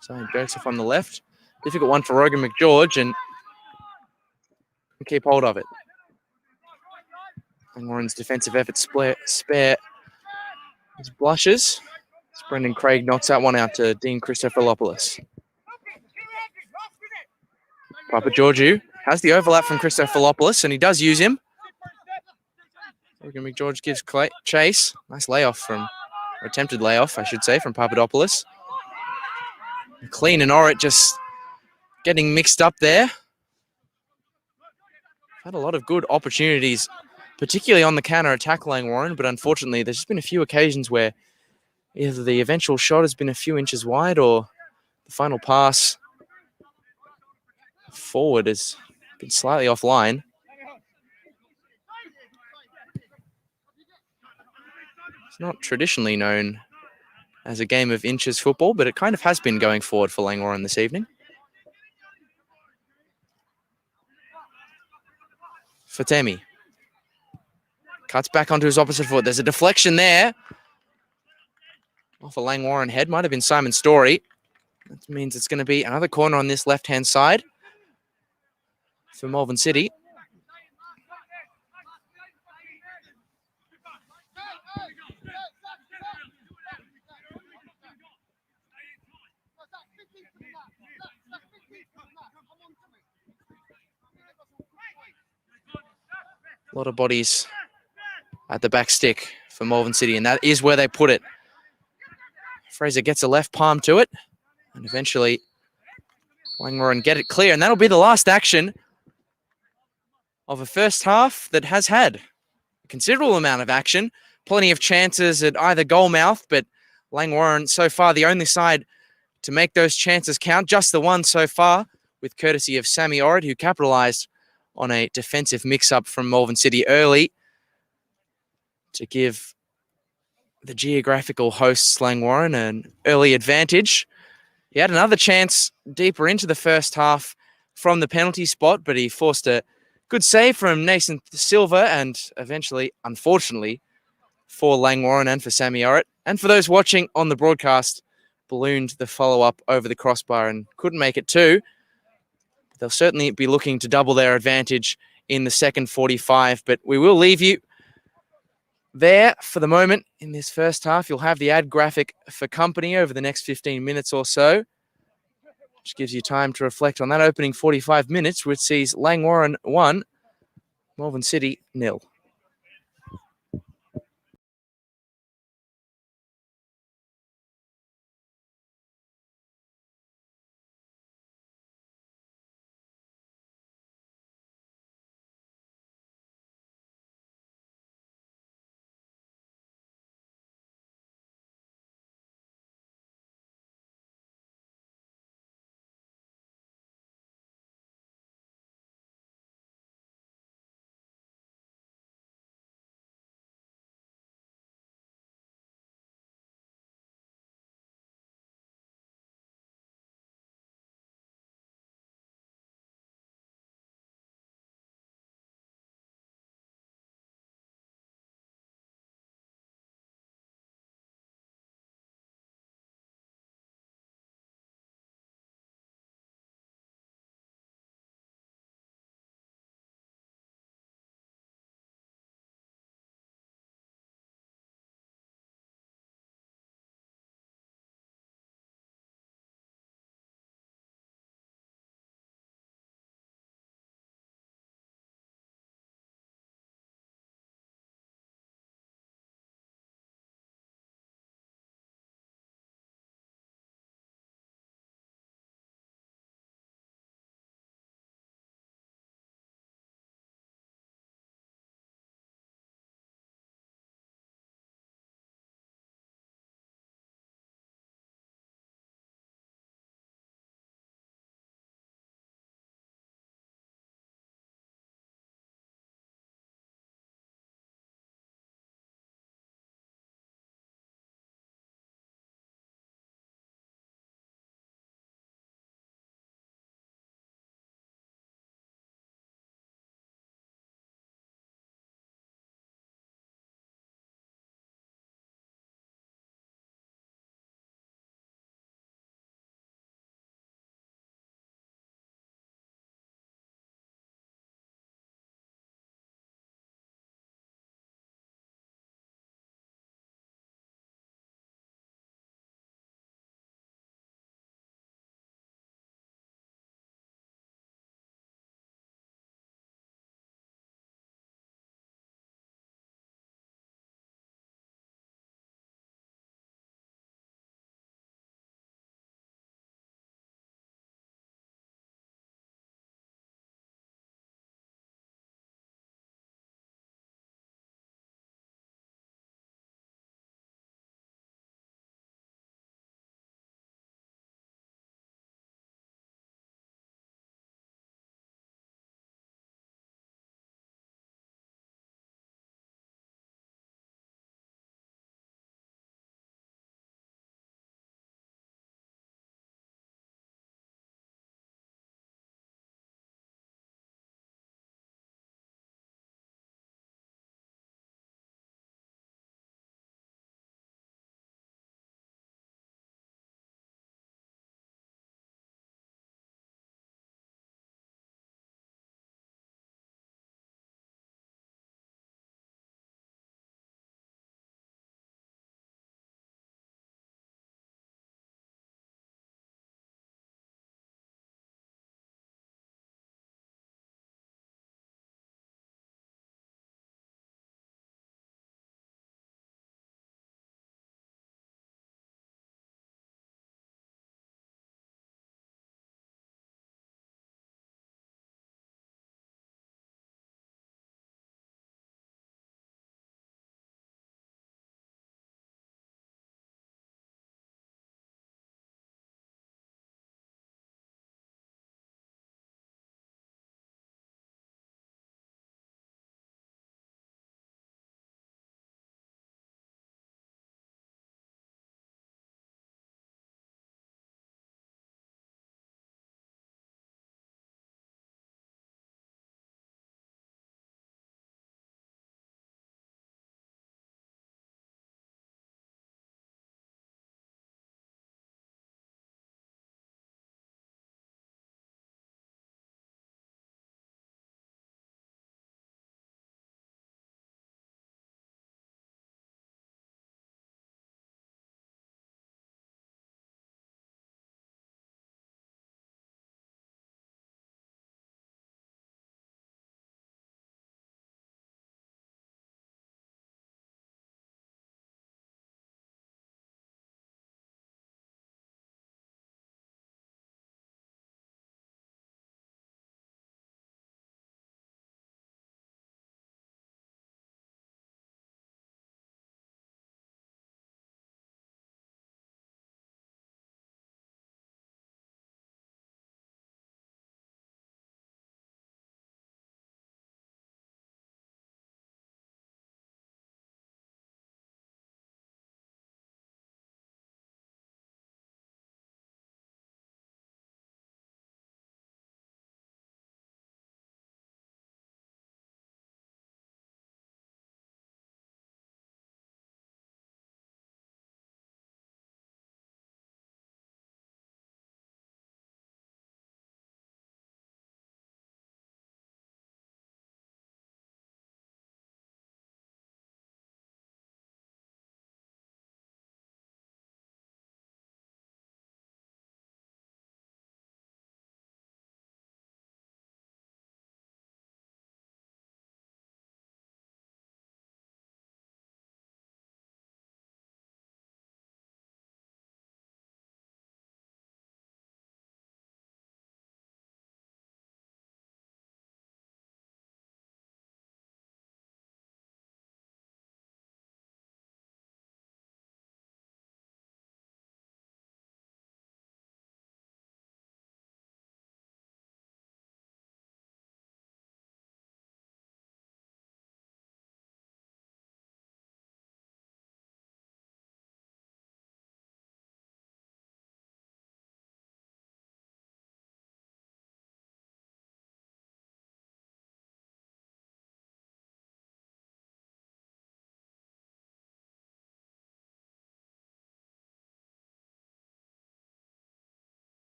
S1: So Joseph on the left. Difficult one for Rogan McGeorge, and keep hold of it. Langwarrin's defensive effort spare his blushes. Brendan Craig knocks that one out to Dean Christophilopoulos. Papa Georgiou has the overlap from Christophilopoulos, and he does use him. Rogan McGeorge gives chase. Nice layoff or attempted layoff, I should say, from Papadopoulos. McLean and Orrit just getting mixed up there. Had a lot of good opportunities, particularly on the counter-attack, Langwarrin, but unfortunately there's just been a few occasions where either the eventual shot has been a few inches wide or the final pass forward has been slightly offline. It's not traditionally known as a game of inches football, but it kind of has been going forward for Langwarrin this evening. Fatemi cuts back onto his opposite foot. There's a deflection there. Off a Langwarrin head. Might have been Simon Story. That means it's going to be another corner on this left-hand side for Malvern City. A lot of bodies at the back stick for Malvern City, and that is where they put it. Fraser gets a left palm to it, and eventually Langwarrin get it clear, and that'll be the last action of a first half that has had a considerable amount of action. Plenty of chances at either goal mouth, but Langwarrin so far the only side to make those chances count. Just the one so far, with courtesy of Sammy Orrit, who capitalised on a defensive mix-up from Malvern City early to give the geographical hosts Langwarrin an early advantage. He had another chance deeper into the first half from the penalty spot, but he forced a good save from Nathan Silva and eventually, unfortunately, for Langwarrin and for Sammy Orrit. And for those watching on the broadcast, ballooned the follow-up over the crossbar and couldn't make it too. They'll certainly be looking to double their advantage in the second 45, but we will leave you there for the moment in this first half. You'll have the ad graphic for company over the next 15 minutes or so, which gives you time to reflect on that opening 45 minutes, which sees Langwarrin 1, Malvern City 0.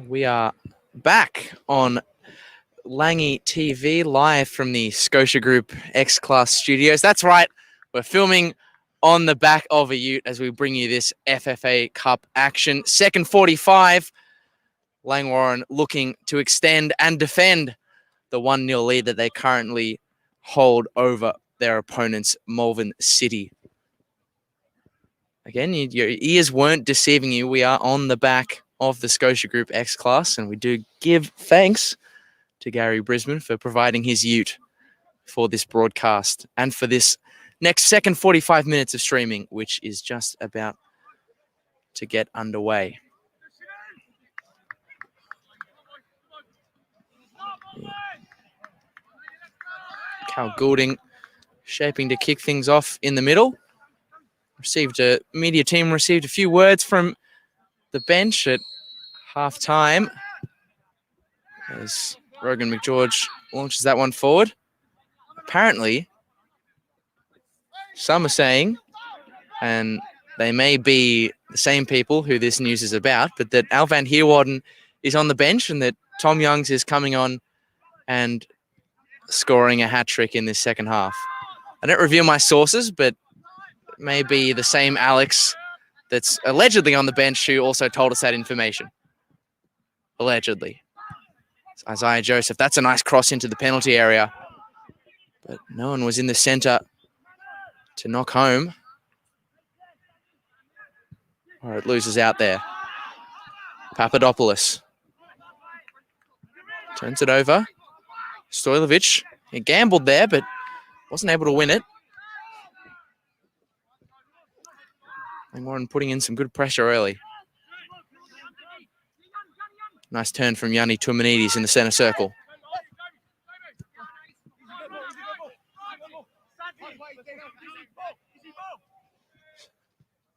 S1: We are back on Langy TV live from the Scotia Group X-Class studios. That's right. We're filming on the back of a ute as we bring you this FFA Cup action. Second 45. Langwarrin looking to extend and defend the 1-0 lead that they currently hold over their opponents, Malvern City. Again, your ears weren't deceiving you. We are on the back of the Scotia Group X-Class, and we do give thanks to Gary Brisbane for providing his ute for this broadcast and for this next second 45 minutes of streaming, which is just about to get underway. Cal Goulding shaping to kick things off in the middle. Media team received a few words from the bench at half-time as Rogan McGeorge launches that one forward. Apparently, some are saying, and they may be the same people who this news is about, but that Al van Heerwaarden is on the bench and that Tom Youngs is coming on and scoring a hat-trick in this second half. I don't reveal my sources, but it may be the same Alex that's allegedly on the bench who also told us that information. Allegedly. It's Isaiah Joseph. That's a nice cross into the penalty area. But no one was in the centre to knock home. Or it loses out there. Papadopoulos. Turns it over. Stojlovic. He gambled there, but wasn't able to win it. Langwarrin putting in some good pressure early. Nice turn from Yanni Tumanidis in the centre circle.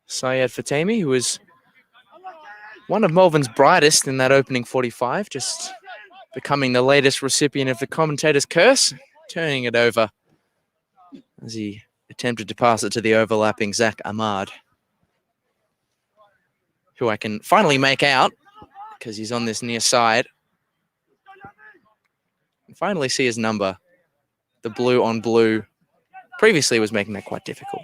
S1: Syed Fatemi, who was one of Malvern's brightest in that opening 45, just becoming the latest recipient of the commentator's curse, turning it over as he attempted to pass it to the overlapping Zach Ahmad, who I can finally make out because he's on this near side. And finally see his number. The blue on blue previously was making that quite difficult.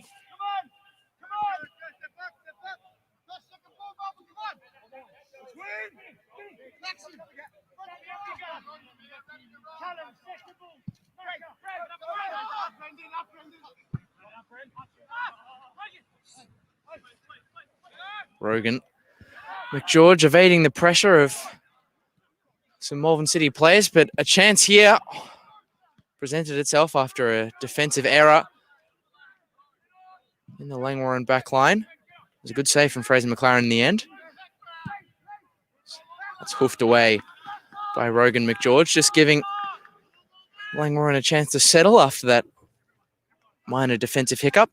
S1: Rogan McGeorge evading the pressure of some Malvern City players, but a chance here presented itself after a defensive error in the Langwarrin back line. It was a good save from Fraser McLaren in the end. It's hoofed away by Rogan McGeorge, just giving Langwarrin a chance to settle after that minor defensive hiccup.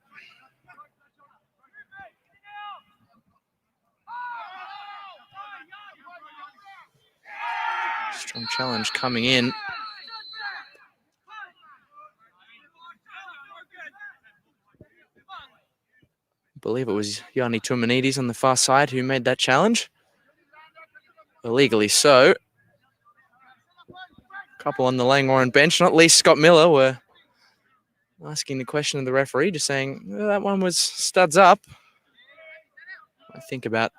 S1: Strong challenge coming in. I believe it was Yanni Tumanidis on the far side who made that challenge. Illegally so. Couple on the Langwarrin bench, not least Scott Miller, were asking the question of the referee, just saying, well, that one was studs up. I think about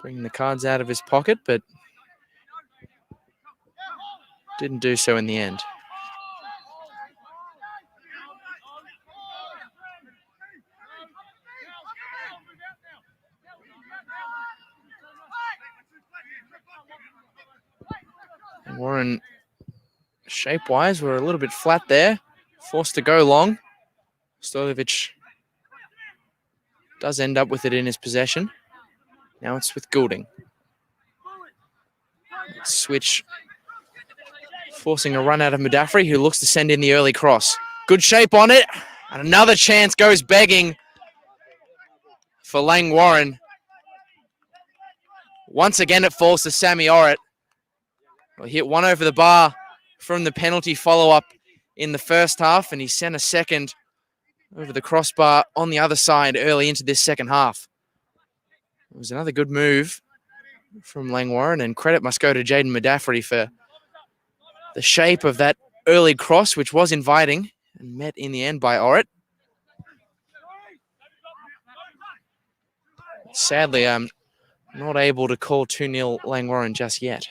S1: bringing the cards out of his pocket, but didn't do so in the end. Warren, shape-wise, were a little bit flat there. Forced to go long. Stojlovic does end up with it in his possession. Now it's with Goulding. Switch. Forcing a run out of Mudaffri, who looks to send in the early cross. Good shape on it. And another chance goes begging for Langwarrin. Once again, it falls to Sammy Orrit. Well, he hit one over the bar from the penalty follow-up in the first half, and he sent a second over the crossbar on the other side early into this second half. It was another good move from Langwarrin, and credit must go to Jaden Madafferty for the shape of that early cross, which was inviting and met in the end by Orrit. Sadly, I'm not able to call 2-0 Langwarrin just yet.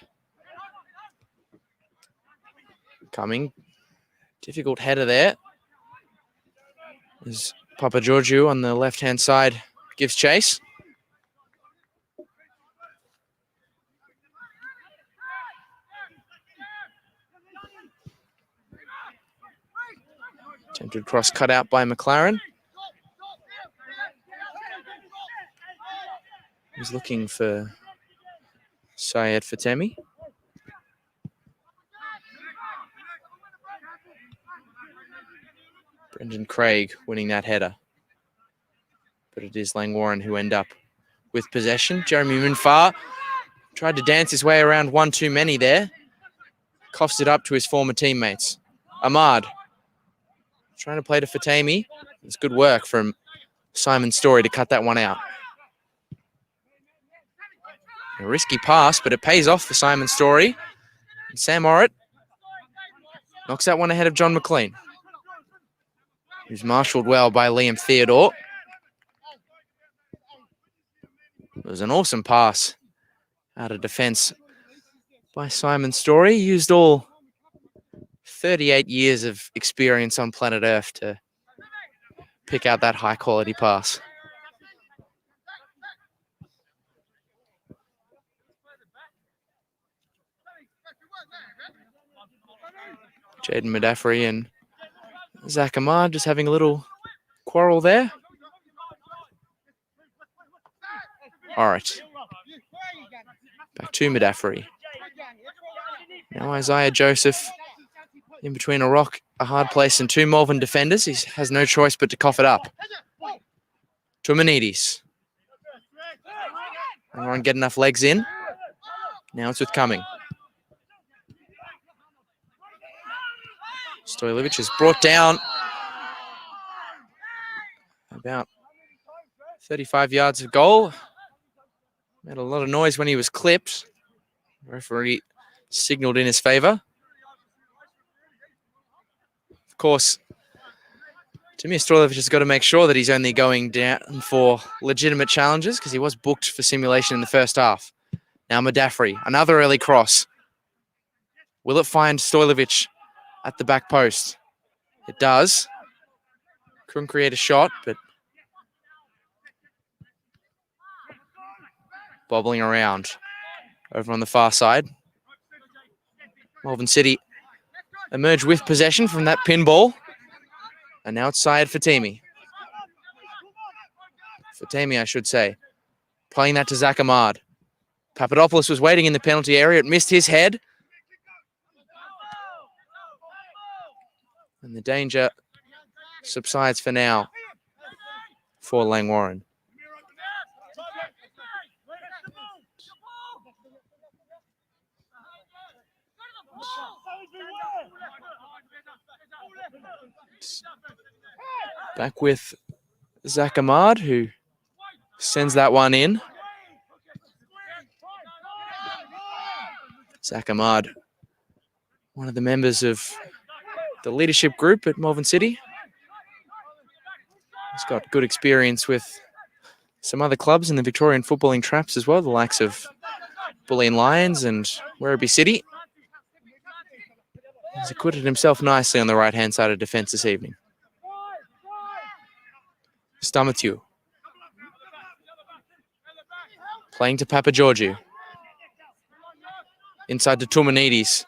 S1: Coming. Difficult header there. As Papa Georgiou on the left-hand side gives chase. Attempted cross cut out by McLaren. He's looking for Syed Fatemi. Brendan Craig winning that header. But it is Langwarrin who end up with possession. Jeremy Munfar tried to dance his way around one too many there. Coughs it up to his former teammates. Ahmad trying to play to Fatemi. It's good work from Simon Story to cut that one out. A risky pass, but it pays off for Simon Story. And Sam Orrit knocks that one ahead of John McLean, who's marshalled well by Liam Theodore. It was an awesome pass out of defence by Simon Story. He used all 38 years of experience on planet Earth to pick out that high-quality pass. Jaden Madafferty and Zach Ahmad just having a little quarrel there. All right. Back to Madafferty. Now Isaiah Joseph in between a rock, a hard place, and two Malvern defenders. He has no choice but to cough it up. Tumanides. Everyone get enough legs in. Now it's with Cumming. Stojlovic is brought down about 35 yards of goal. Made a lot of noise when he was clipped. The referee signalled in his favour. Of course, Timur Stojlovic has got to make sure that he's only going down for legitimate challenges, because he was booked for simulation in the first half. Now Madafferty, another early cross. Will it find Stojlovic at the back post? It does. Couldn't create a shot, but bobbling around over on the far side. Malvern City emerge with possession from that pinball. And now it's Syed Fatemi. Fatemi, I should say. Playing that to Zach Ahmad. Papadopoulos was waiting in the penalty area. It missed his head. And the danger subsides for now for Langwarrin. Back with Zach Ahmad, who sends that one in. Zach Ahmad, one of the members of the leadership group at Malvern City. He's got good experience with some other clubs in the Victorian footballing traps as well, the likes of Bulleen Lions and Werribee City. He's acquitted himself nicely on the right-hand side of defence this evening. Stamathieu. Playing to Papa Georgiou. Inside to Tumanides.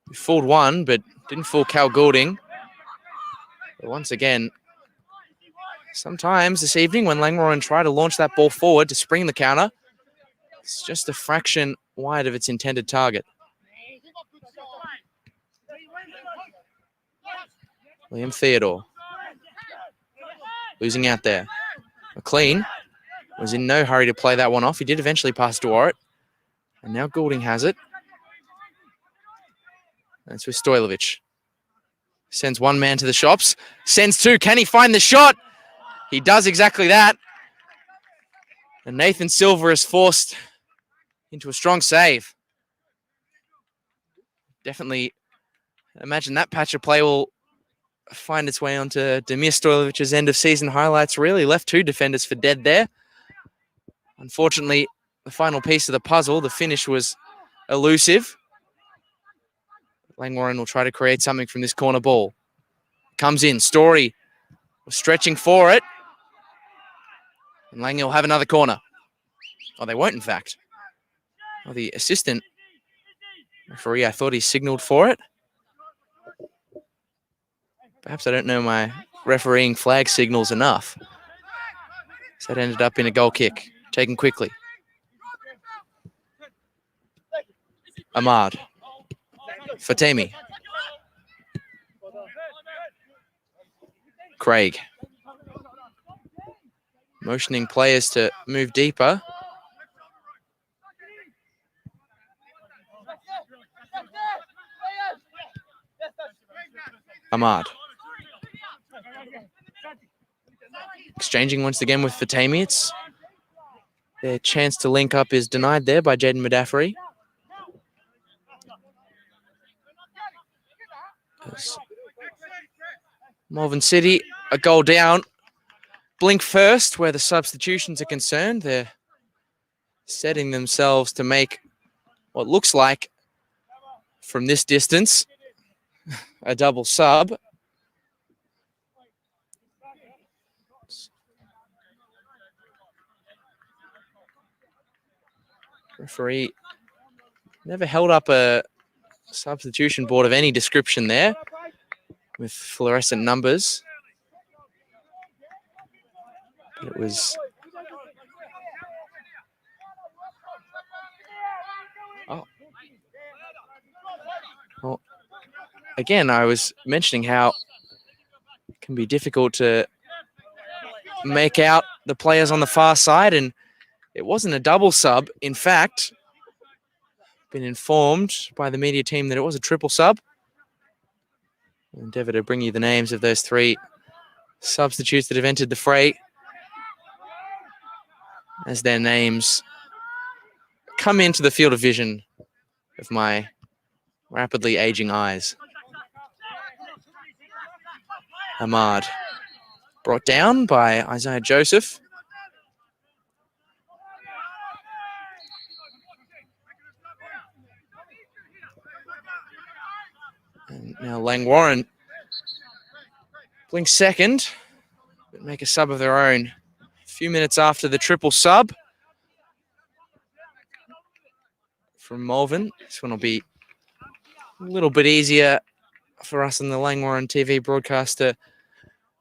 S1: He fooled one, but didn't fool Cal Goulding. But once again, sometimes this evening when Langwarrin try to launch that ball forward to spring the counter, it's just a fraction wide of its intended target. Liam Theodore. Losing out there. McLean was in no hurry to play that one off. He did eventually pass to Orrit. And now Goulding has it. That's with Stojlovic. Sends one man to the shops. Sends two. Can he find the shot? He does exactly that. And Nathan Silver is forced into a strong save. Definitely imagine that patch of play will find its way onto Damir Stojlovic's end of season highlights. Really left two defenders for dead there. Unfortunately, the final piece of the puzzle, the finish, was elusive. Langwarrin will try to create something from this corner ball. Comes in. Story was stretching for it. And Lange will have another corner. Oh, they won't, in fact. Oh, the assistant referee, I thought he signalled for it. Perhaps I don't know my refereeing flag signals enough. So that ended up in a goal kick, taken quickly. Ahmad. Fatemi. Craig. Motioning players to move deeper. Ahmad. Exchanging once again with Fatemi. It's their chance to link up is denied there by Jaden Modafferi. Malvern City, a goal down. Blink first, where the substitutions are concerned. They're setting themselves to make what looks like, from this distance, a double sub. Referee never held up a substitution board of any description there with fluorescent numbers. But it was... Oh. Well, again, I was mentioning how it can be difficult to make out the players on the far side, and it wasn't a double sub. In fact, been informed by the media team that it was a triple sub. I'll endeavour to bring you the names of those three substitutes that have entered the fray as their names come into the field of vision of my rapidly aging eyes. Ahmad, brought down by Isaiah Joseph. And now Langwarrin blink second, but make a sub of their own. A few minutes after the triple sub from Malvern. This one will be a little bit easier for us on the Langwarrin TV broadcast to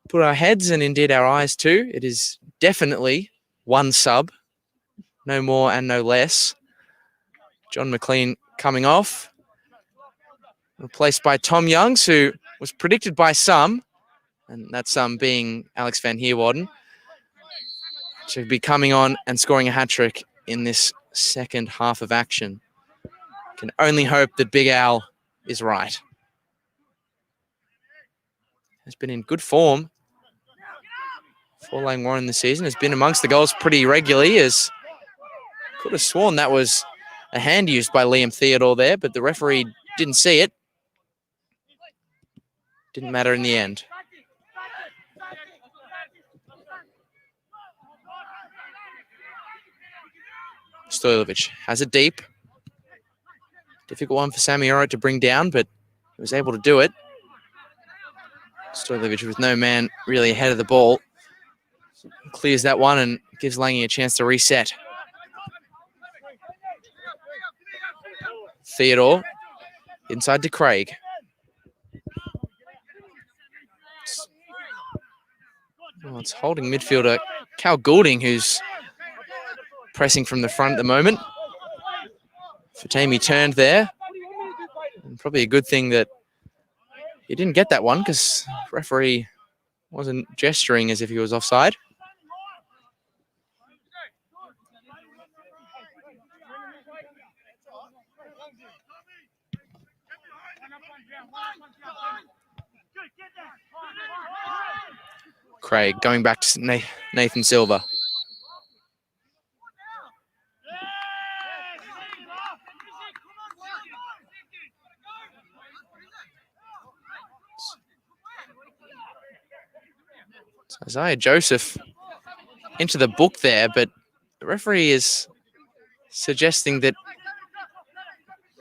S1: put our heads and indeed our eyes to. It is definitely one sub, no more and no less. John McLean coming off, replaced by Tom Youngs, who was predicted by some, and that some being Alex van Heerwaarden, to be coming on and scoring a hat-trick in this second half of action. Can only hope that Big Al is right. Has been in good form for Langwarrin this season. Has been amongst the goals pretty regularly. As could have sworn that was a hand used by Liam Theodore there, but the referee didn't see it. Didn't matter in the end. Stojlovic has it deep. Difficult one for Samioro to bring down, but he was able to do it. Stojlovic with no man really ahead of the ball. Clears that one and gives Lange a chance to reset. Theodore inside to Craig. Well, it's holding midfielder Cal Goulding, who's pressing from the front at the moment. Fatemi turned there. And probably a good thing that he didn't get that one, because the referee wasn't gesturing as if he was offside. Craig going back to Nathan Silva. So Isaiah Joseph into the book there, but the referee is suggesting that,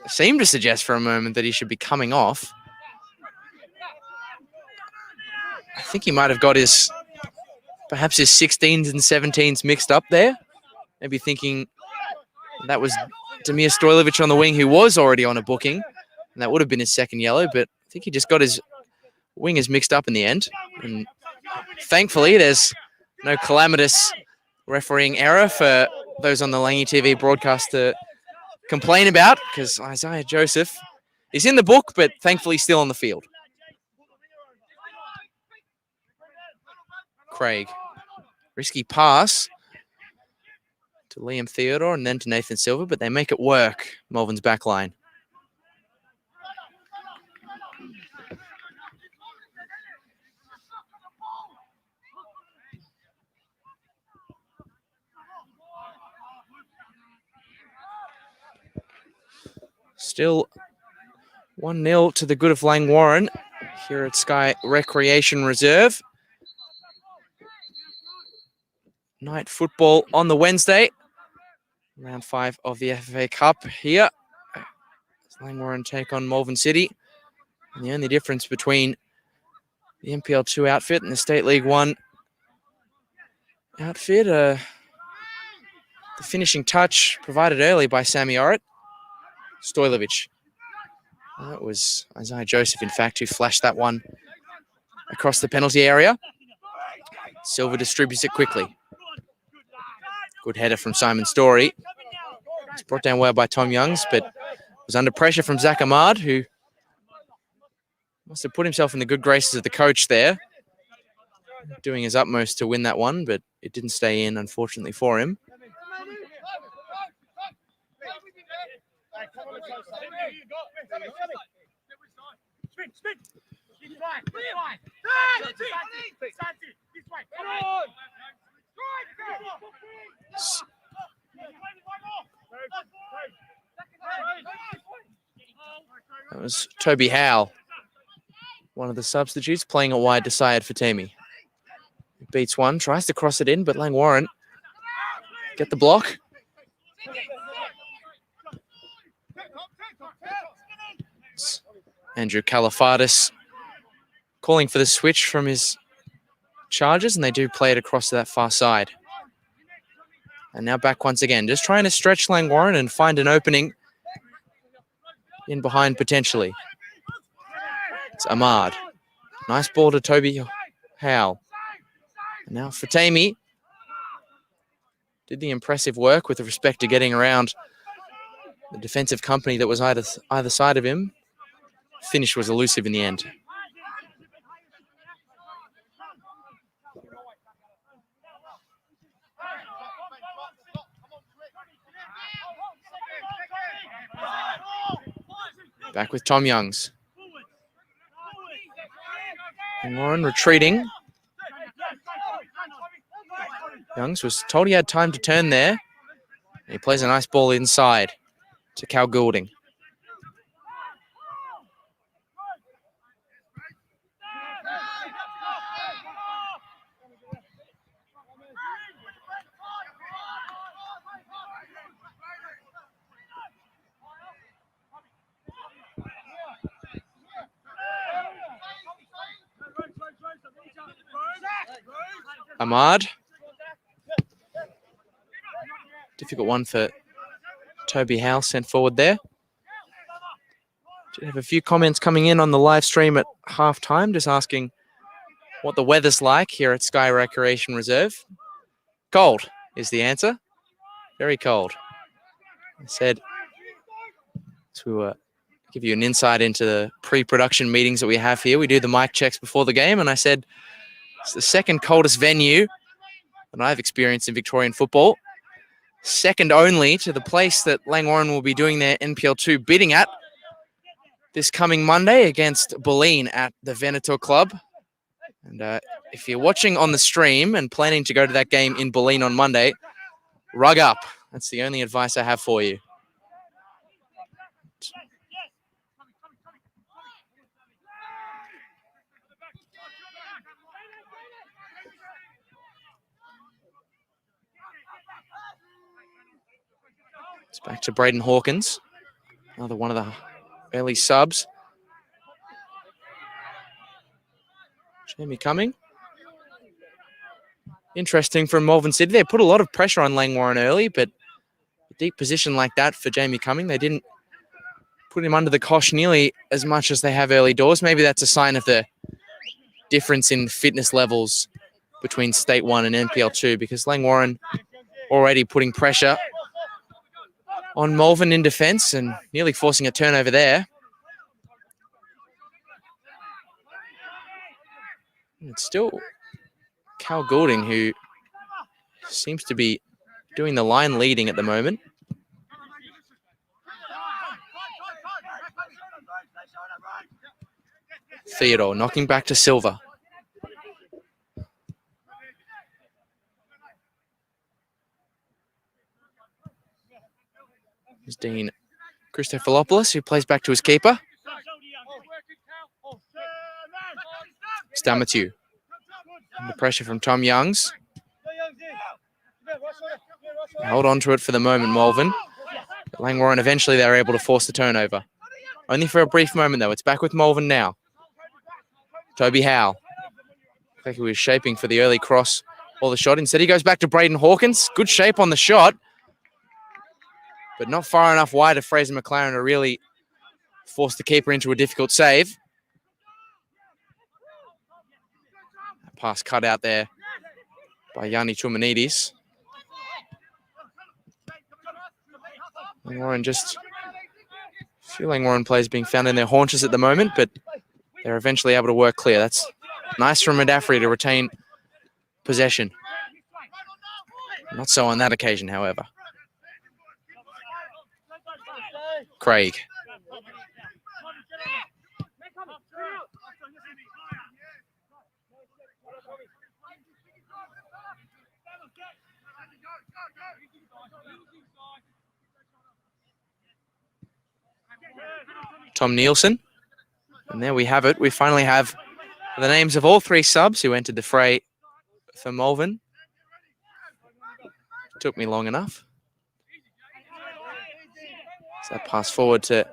S1: seemed to suggest for a moment that he should be coming off. I think he might have got perhaps his 16s and 17s mixed up there. Maybe thinking that was Damir Stojlovic on the wing, who was already on a booking, and that would have been his second yellow, but I think he just got his wingers mixed up in the end. And thankfully, there's no calamitous refereeing error for those on the Langy TV broadcast to complain about, because Isaiah Joseph is in the book, but thankfully still on the field. Craig, risky pass to Liam Theodore and then to Nathan Silva, but they make it work, Malvern's back line. Still 1-0 to the good of Langwarrin here at Sky Recreation Reserve. Night football on the Wednesday. Round 5 of the FFA Cup here. Langwarrin take on Malvern City. And the only difference between the NPL2 outfit and the State League 1 outfit, the finishing touch provided early by Sammy Orrit. Stojlovic. That was Isaiah Joseph, in fact, who flashed that one across the penalty area. Silva distributes it quickly. Good header from Simon Story. It's brought down well by Tom Youngs, but was under pressure from Zach Ahmad, who must have put himself in the good graces of the coach there, doing his utmost to win that one, but it didn't stay in, unfortunately, for him. That was Toby Howe, one of the substitutes, playing it wide to Syed Fatemi. Beats one, tries to cross it in, but Langwarrin get the block. It's Andrew Calafardis calling for the switch from his charges, and they do play it across to that far side. And now back once again, just trying to stretch Langwarrin and find an opening in behind potentially. It's Ahmad. Nice ball to Toby Howe. And now Fatemi did the impressive work with respect to getting around the defensive company that was either side of him. Finish was elusive in the end. Back with Tom Youngs. And Warren retreating. Youngs was told he had time to turn there. He plays a nice ball inside to Cal Goulding. Ahmad. Difficult one for Toby Howe, sent forward there. Did have a few comments coming in on the live stream at halftime, just asking what the weather's like here at Sky Recreation Reserve. Cold is the answer. Very cold. I said to give you an insight into the pre-production meetings that we have here. We do the mic checks before the game, and I said it's the second coldest venue that I've experienced in Victorian football. second only to the place that Langwarrin will be doing their NPL2 bidding at this coming Monday against Bulleen at the Venator Club. And if you're watching on the stream and planning to go to that game in Bulleen on Monday, rug up. That's the only advice I have for you. It's back to Braden Hawkins, another one of the early subs. Jamie Cumming. Interesting from Malvern City. They put a lot of pressure on Langwarrin early, but a deep position like that for Jamie Cumming, they didn't put him under the cosh nearly as much as they have early doors. Maybe that's a sign of the difference in fitness levels between State 1 and NPL2, because Langwarrin already putting pressure on Malvern in defence and nearly forcing a turnover there. It's still Cal Goulding who seems to be doing the line leading at the moment. Theodore knocking back to Silva. Here's Dean Christophilopoulos, who plays back to his keeper. Stamathieu. Under pressure from Tom Youngs. Hold on to it for the moment, Malvern. Langwarrin, eventually they're able to force the turnover. Only for a brief moment, though. It's back with Malvern now. Toby Howe. Looks like he was shaping for the early cross or the shot. Instead, he goes back to Braden Hawkins. Good shape on the shot, but not far enough wide of Fraser McLaren to really force the keeper into a difficult save. Pass cut out there by Yanni Chumanidis. Langwarrin just... a few Langwarrin players being found in their haunches at the moment, but they're eventually able to work clear. That's nice from Madafri to retain possession. Not so on that occasion, however. Craig. Tom Nielsen. And there we have it. We finally have the names of all three subs who entered the fray for Malvern. Took me long enough. So that pass forward to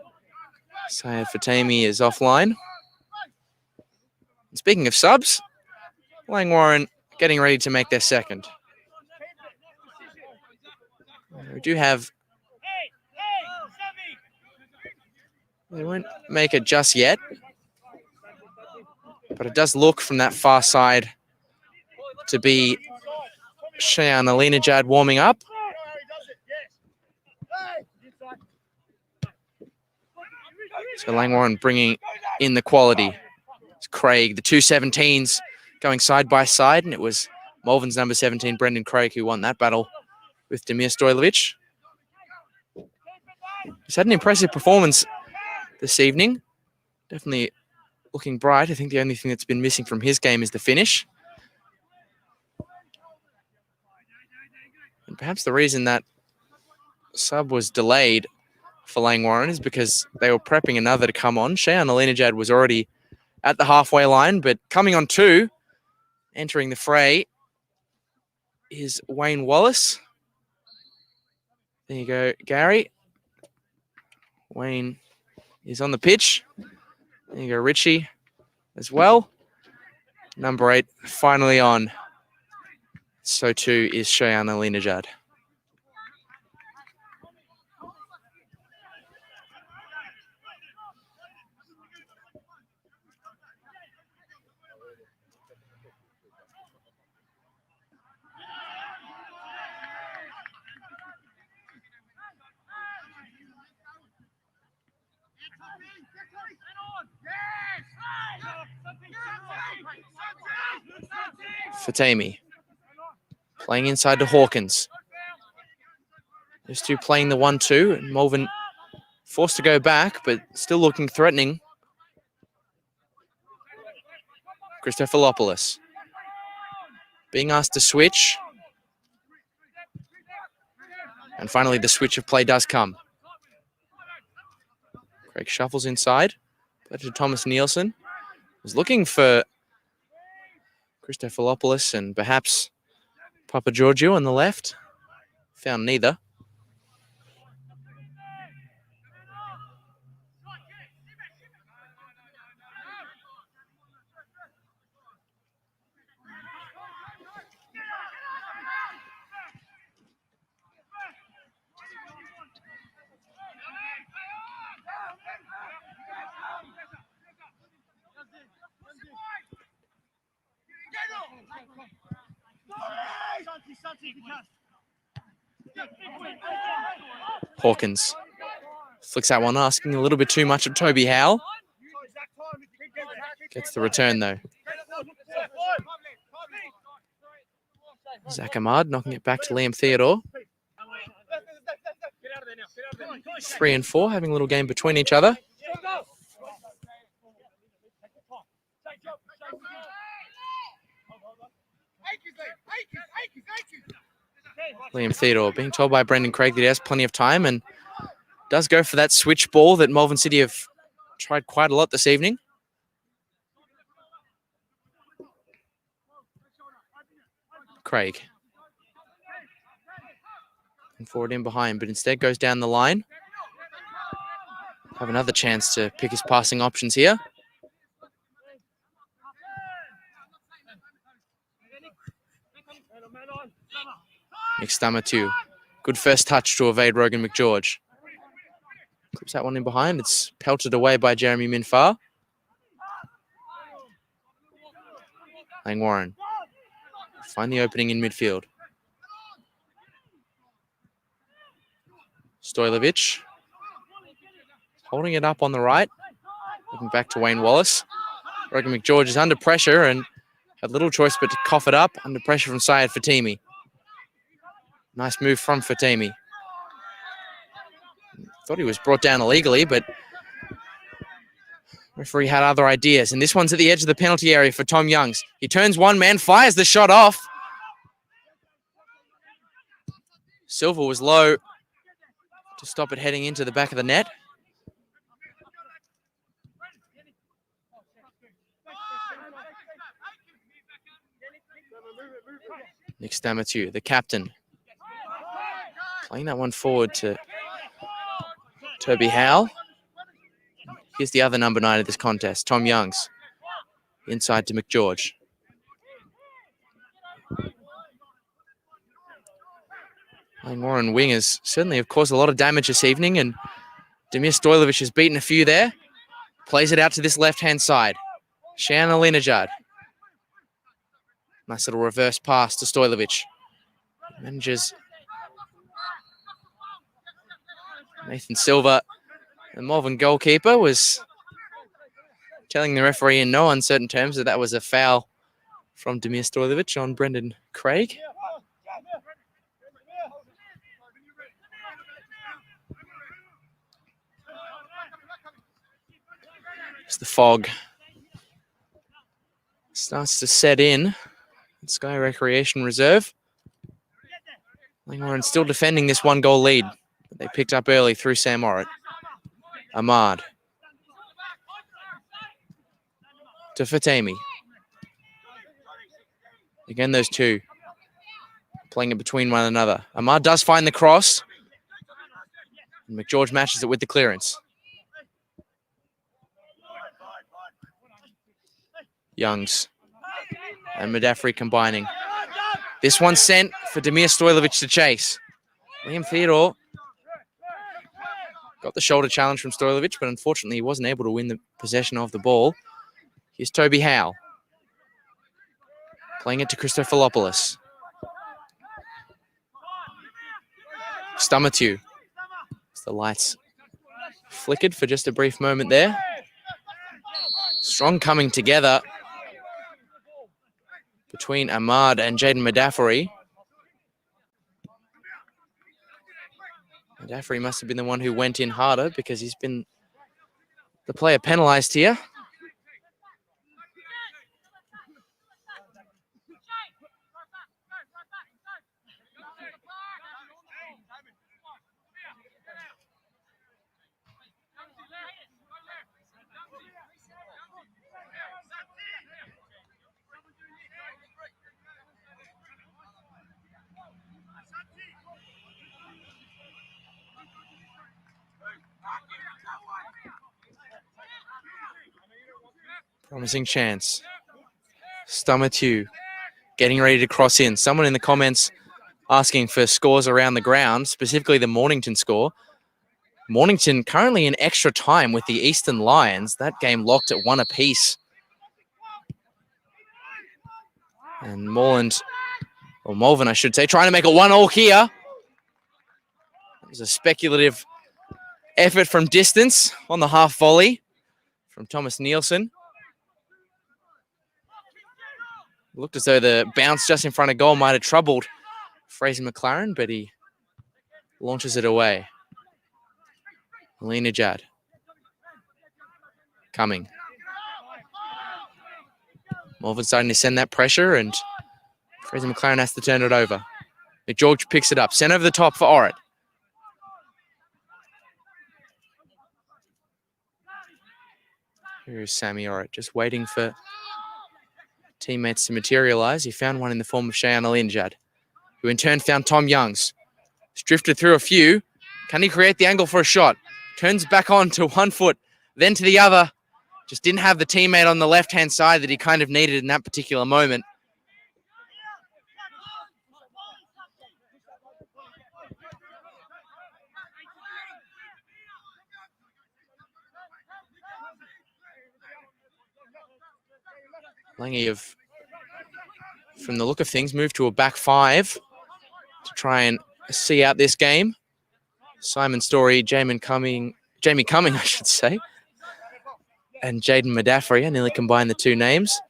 S1: Syed Fatemi is offline. And speaking of subs, Langwarrin getting ready to make their second. We do have... they won't make it just yet, but it does look from that far side to be Cheyenne Alinejad warming up. So Langwarrin bringing in the quality. It's Craig, the two 17s going side by side, and it was Malvern's number 17, Brendan Craig, who won that battle with Demir Stojlovic. He's had an impressive performance this evening. Definitely looking bright. I think the only thing that's been missing from his game is the finish. And perhaps the reason that sub was delayed for Langwarrin is because they were prepping another to come on. Cheyenne Alinejad was already at the halfway line, but coming on two, entering the fray, is Wayne Wallace. There you go, Gary. Wayne is on the pitch. There you go, Richie as well. Number 8 finally on. So too is Cheyenne Alinejad. Fatemi playing inside to Hawkins. Those two playing the 1-2. And Malvern forced to go back, but still looking threatening. Christophilopoulos being asked to switch. And finally, the switch of play does come. Craig shuffles inside. Play to Thomas Nielsen. Was looking for Christophilopoulos and perhaps Papa Giorgio on the left. Found neither. Hawkins flicks that one, asking a little bit too much of Toby Howe. Gets the return, though. Zach Ahmad knocking it back to Liam Theodore. 3 and 4, having a little game between each other. Liam Theodore being told by Brendan Craig that he has plenty of time and does go for that switch ball that Malvern City have tried quite a lot this evening. Craig. And forward in behind, but instead goes down the line. Have another chance to pick his passing options here. Nick Stamatu. Good first touch to evade Rogan McGeorge. Clips that one in behind. It's pelted away by Jeremy Minfar. Langwarrin. Find the opening in midfield. Stojlovic. Holding it up on the right. Looking back to Wayne Wallace. Rogan McGeorge is under pressure and had little choice but to cough it up under pressure from Syed Fatimi. Nice move from Fatimi. Thought he was brought down illegally, but referee had other ideas. And this one's at the edge of the penalty area for Tom Youngs. He turns one man, fires the shot off. Silva was low to stop it heading into the back of the net. Nick Stamatu, the captain. Playing that one forward to Toby Howe. Here's the other number 9 of this contest, Tom Youngs. Inside to McGeorge. Langwarrin wingers certainly have caused a lot of damage this evening, and Demir Stojlovic has beaten a few there. Plays it out to this left-hand side. Shanna Linajad. Nice little reverse pass to Stojlovic. Manages Nathan Silva, the Malvern goalkeeper, was telling the referee in no uncertain terms that that was a foul from Demir Stojlovic on Brendan Craig. As the fog starts to set in at Sky Recreation Reserve. Langwarrin still defending this 1-goal lead that they picked up early through Sam Orritt. Ahmad. To Fatemi. Again, those two playing it between one another. Ahmad does find the cross. And McGeorge matches it with the clearance. Youngs and Madafri combining. This one sent for Demir Stojlovic to chase. Liam Theodore got the shoulder challenge from Stojlovic, but unfortunately he wasn't able to win the possession of the ball. Here's Toby Howe. Playing it to Christophilopoulos. Stamatu. The lights flickered for just a brief moment there. Strong coming together between Ahmad and Jaden Madafri. Daffrey must have been the one who went in harder because he's been the player penalised here. Promising chance. Stummer getting ready to cross in. Someone in the comments asking for scores around the ground, specifically the Mornington score. Mornington currently in extra time with the Eastern Lions. That game locked at 1 apiece. And Malvern, I should say, trying to make it 1-1 here. It was a speculative effort from distance on the half volley from Thomas Nielsen. Looked as though the bounce just in front of goal might have troubled Fraser McLaren, but he launches it away. Alina Judd. Coming. Malvern starting to send that pressure, and Fraser McLaren has to turn it over. George picks it up. Sent over the top for Orrit. Here's Sammy Orrit, just waiting for teammates to materialise. He found one in the form of Cheyenne Alinjad, who in turn found Tom Youngs. Drifted through a few. Can he create the angle for a shot? Turns back on to one foot, then to the other. Just didn't have the teammate on the left-hand side that he kind of needed in that particular moment. Langy have, from the look of things, moved to a back five to try and see out this game. Simon Story, Jamie Cumming, I should say, and Jaden Madaffrey. I nearly combined the two names.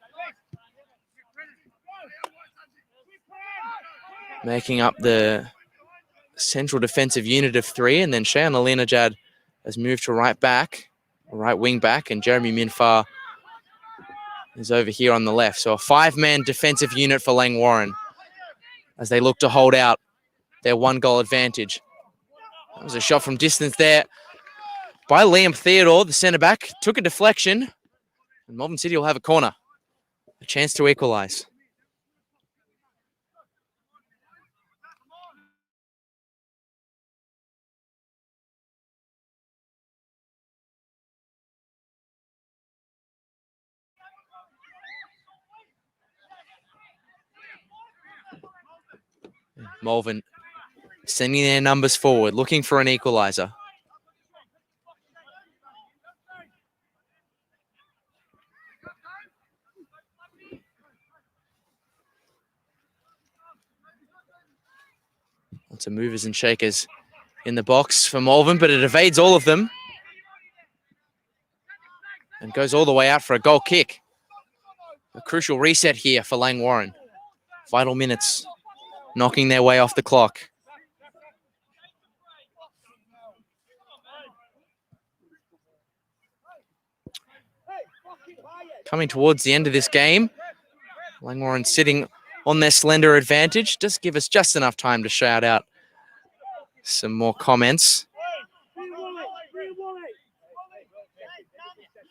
S1: Making up the central defensive unit of three, and then Cheyenne Alinajad has moved to right wing back, and Jeremy Minfar is over here on the left. So a 5-man defensive unit for Langwarrin as they look to hold out their 1-goal advantage. That was a shot from distance there by Liam Theodore, the centre-back. Took a deflection, and Malvern City will have a corner. A chance to equalise. Malvern sending their numbers forward, looking for an equaliser. Lots of movers and shakers in the box for Malvern, but it evades all of them and goes all the way out for a goal kick. A crucial reset here for Langwarrin. Vital minutes knocking their way off the clock. Coming towards the end of this game, Langwarrin sitting on their slender advantage. Just give us just enough time to shout out some more comments.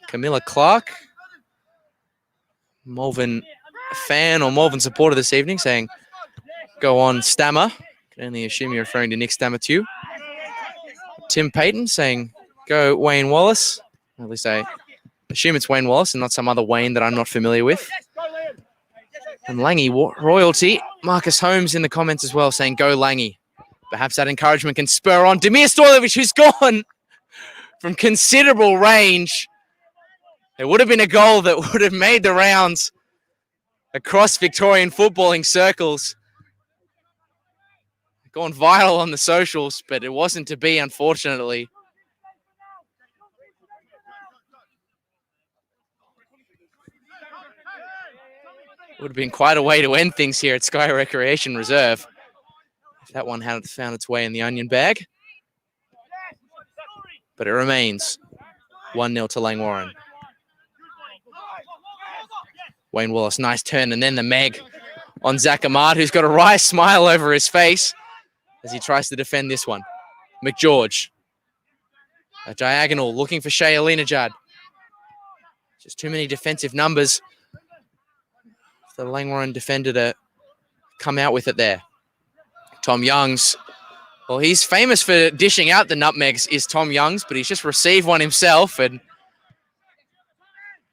S1: Camilla Clark, Malvern fan or Malvern supporter this evening, saying, "Go on, Stammer." Can only assume you're referring to Nick Stammer too. Tim Payton saying, "Go Wayne Wallace." At least I assume it's Wayne Wallace and not some other Wayne that I'm not familiar with. And Langy royalty, Marcus Holmes in the comments as well, saying, "Go Langy." Perhaps that encouragement can spur on Demir Stojlovic, who's gone from considerable range. It would have been a goal that would have made the rounds across Victorian footballing circles. Gone viral on the socials, but it wasn't to be, unfortunately. Would have been quite a way to end things here at Sky Recreation Reserve if that one hadn't found its way in the onion bag. but it remains 1-0 to Langwarrin. Wayne Wallace, nice turn, and then the Meg on Zach Ahmad, who's got a wry smile over his face as he tries to defend this one. McGeorge. A diagonal, looking for Shea Alinejad. Just too many defensive numbers for the Langwarrin defender to come out with it there. Tom Youngs. Well, he's famous for dishing out the nutmegs, is Tom Youngs, but he's just received one himself, and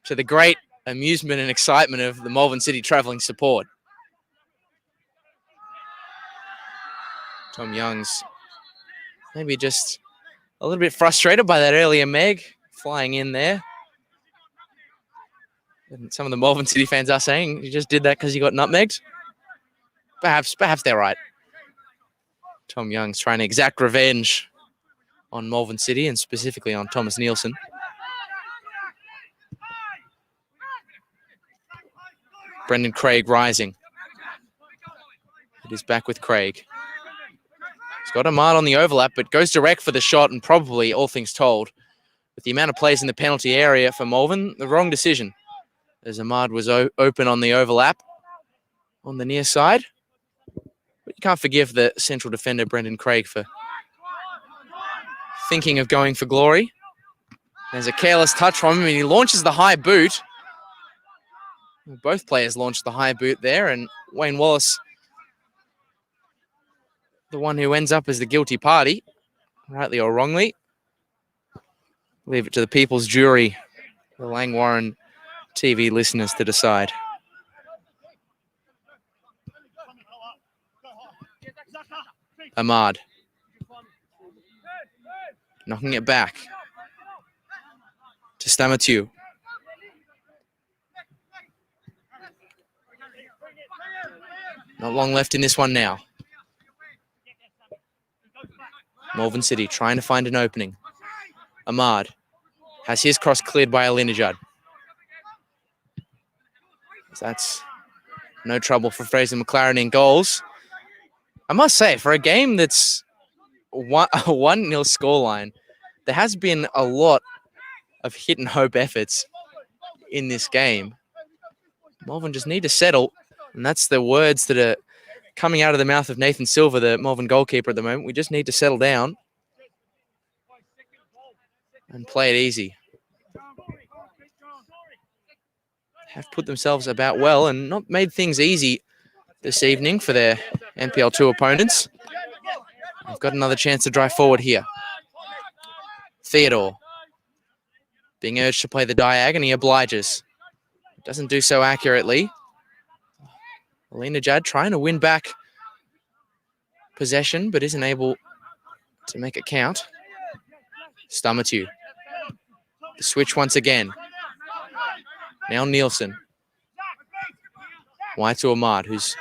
S1: to the great amusement and excitement of the Malvern City travelling support. Tom Youngs maybe just a little bit frustrated by that earlier Meg flying in there. And some of the Malvern City fans are saying you just did that because you got nutmegged. Perhaps they're right. Tom Young's trying to exact revenge on Malvern City and specifically on Thomas Nielsen. Brendan Craig rising. It is back with Craig. He's got Ahmad on the overlap, but goes direct for the shot, and probably, all things told, with the amount of players in the penalty area for Malvern, the wrong decision, as Ahmad was open on the overlap on the near side. But you can't forgive the central defender, Brendan Craig, for thinking of going for glory. There's a careless touch from him, and he launches the high boot. Both players launched the high boot there, and Wayne Wallace, the one who ends up as the guilty party, rightly or wrongly. Leave it to the people's jury, the Langwarrin TV listeners, to decide. Ahmad. Knocking it back to Stamatu. Not long left in this one now. Malvern City trying to find an opening. Ahmad has his cross cleared by Alinejad. That's no trouble for Fraser McLaren in goals. I must say, for a game that's a 1-0 scoreline, there has been a lot of hit and hope efforts in this game. Malvern just need to settle, and that's the words that are coming out of the mouth of Nathan Silver, the Malvern goalkeeper at the moment. We just need to settle down and play it easy. Have put themselves about well and not made things easy this evening for their NPL2 opponents. They've got another chance to drive forward here. Theodore being urged to play the diag, and he obliges. Doesn't do so accurately. Alinejad trying to win back possession, but isn't able to make it count. Stamatu. The switch once again. Now Nielsen. Wide to Ahmad, who's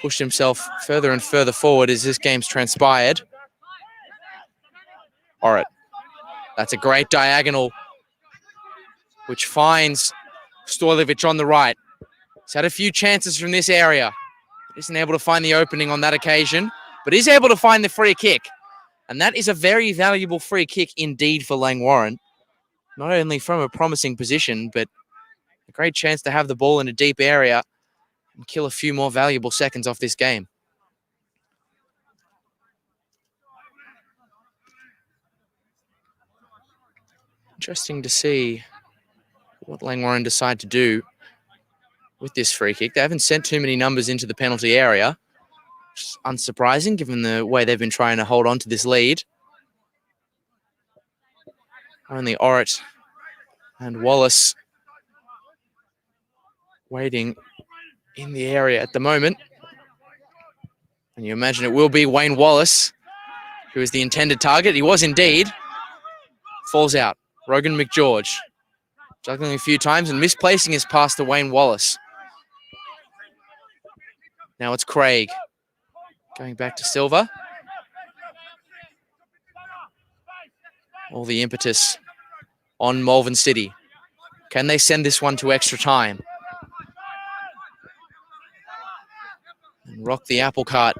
S1: pushed himself further and further forward as this game's transpired. All right. That's a great diagonal, which finds Stojlovic on the right. He's had a few chances from this area. Isn't able to find the opening on that occasion, but is able to find the free kick. And that is a very valuable free kick indeed for Langwarrin. Not only from a promising position, but a great chance to have the ball in a deep area and kill a few more valuable seconds off this game. Interesting to see what Langwarrin decide to do with this free kick. They haven't sent too many numbers into the penalty area, which is unsurprising given the way they've been trying to hold on to this lead. Only Orrit and Wallace waiting in the area at the moment. And you imagine it will be Wayne Wallace who is the intended target. He was indeed. Falls out. Rogan McGeorge juggling a few times and misplacing his pass to Wayne Wallace. Now it's Craig going back to Silva. All the impetus on Malvern City. Can they send this one to extra time? And rock the apple cart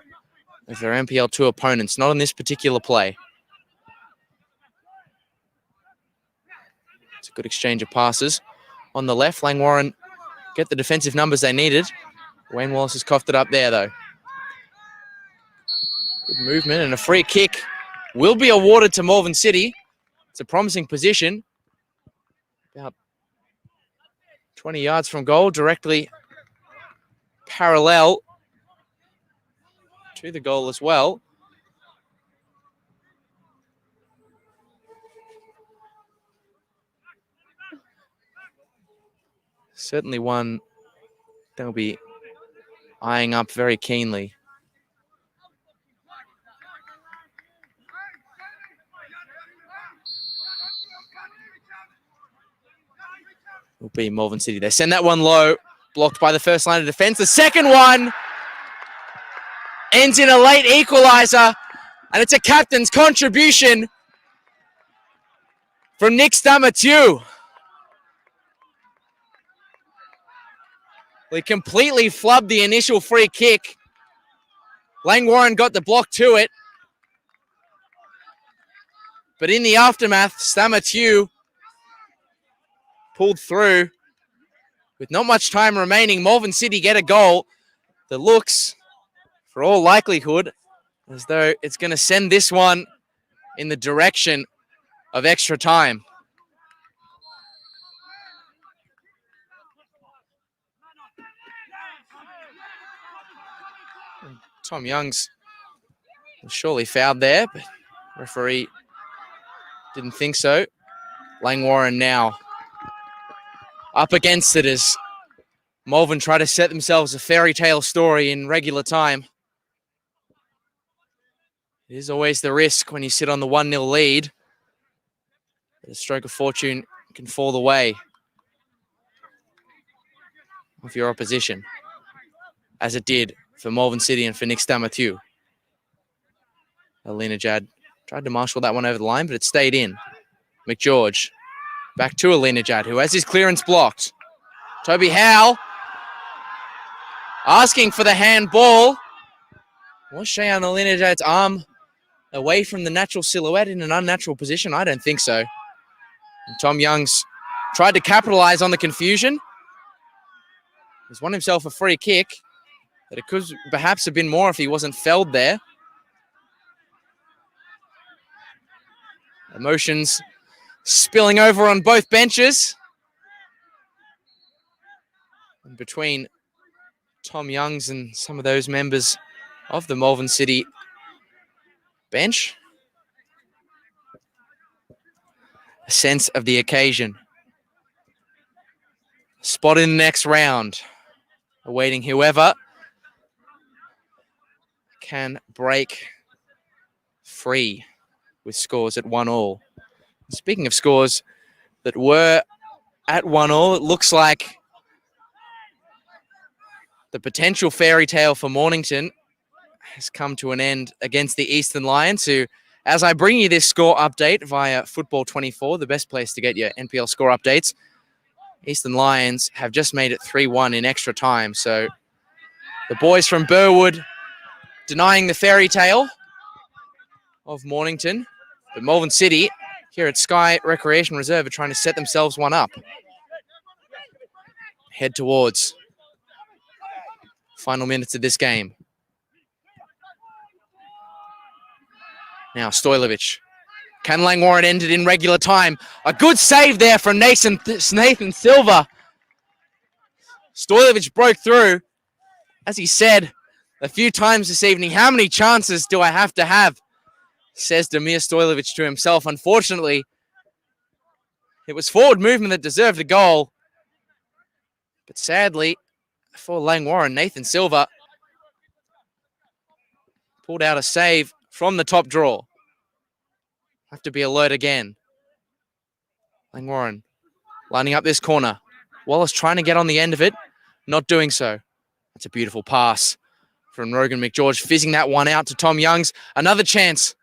S1: of their NPL2 opponents, not on this particular play. It's a good exchange of passes. On the left, Langwarrin get the defensive numbers they needed. Wayne Wallace has coughed it up there, though. Good movement, and a free kick will be awarded to Malvern City. It's a promising position. About 20 yards from goal, directly parallel to the goal as well. Certainly one they'll be eyeing up very keenly. Will be Malvern City. They send that one low, blocked by the first line of defense. The second one ends in a late equalizer, and it's a captain's contribution from Nick Stamathieu. He completely flubbed the initial free kick. Langwarrin got the block to it. But in the aftermath, Stamathieu pulled through. With not much time remaining, Malvern City get a goal that looks, for all likelihood, as though it's going to send this one in the direction of extra time. Tom Youngs was surely fouled there, but referee didn't think so. Langwarrin now up against it as Malvern try to set themselves a fairy tale story in regular time. It is always the risk when you sit on the 1-0 lead. A stroke of fortune can fall the way of your opposition, as it did for Malvern City and for Nick Stamathieu. Alina Jad tried to marshal that one over the line, but it stayed in. McGeorge back to Alina Jad, who has his clearance blocked. Toby Howe asking for the handball. Was Shayan Alina Jad's arm away from the natural silhouette in an unnatural position? I don't think so. And Tom Youngs tried to capitalize on the confusion. He's won himself a free kick. That it could perhaps have been more if he wasn't felled there. Emotions spilling over on both benches. And between Tom Youngs and some of those members of the Malvern City bench, a sense of the occasion. Spot in the next round, awaiting whoever can break free with scores at 1-1. Speaking of scores that were at 1-1, it looks like the potential fairy tale for Mornington has come to an end against the Eastern Lions, who, as I bring you this score update via Football 24, the best place to get your NPL score updates, Eastern Lions have just made it 3-1 in extra time. So the boys from Burwood denying the fairy tale of Mornington, but Malvern City here at Sky Recreation Reserve are trying to set themselves one up. Head towards final minutes of this game. Now Stojlovic. Can Langwarrin end it in regular time? A good save there from Nathan Silva. Stojlovic broke through. As he said a few times this evening, how many chances do I have to have? Says Damir Stojlovic to himself. Unfortunately, it was forward movement that deserved the goal. But sadly, for Langwarrin, Nathan Silva pulled out a save from the top draw. Have to be alert again. Langwarrin lining up this corner. Wallace trying to get on the end of it, not doing so. That's a beautiful pass from Rogan McGeorge, fizzing that one out to Tom Youngs. Another chance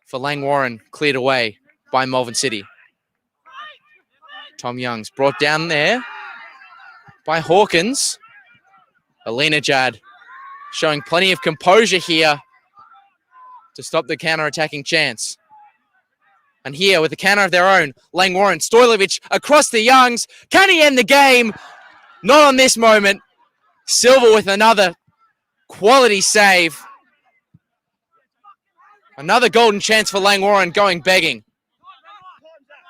S1: for Langwarrin, cleared away by Malvern City. Tom Youngs brought down there by Hawkins. Alina Jad showing plenty of composure here to stop the counter-attacking chance. And here with the counter of their own, Langwarrin, Stojlovic across the Youngs. Can he end the game? Not on this moment. Silver with another quality save. Another golden chance for Langwarrin going begging.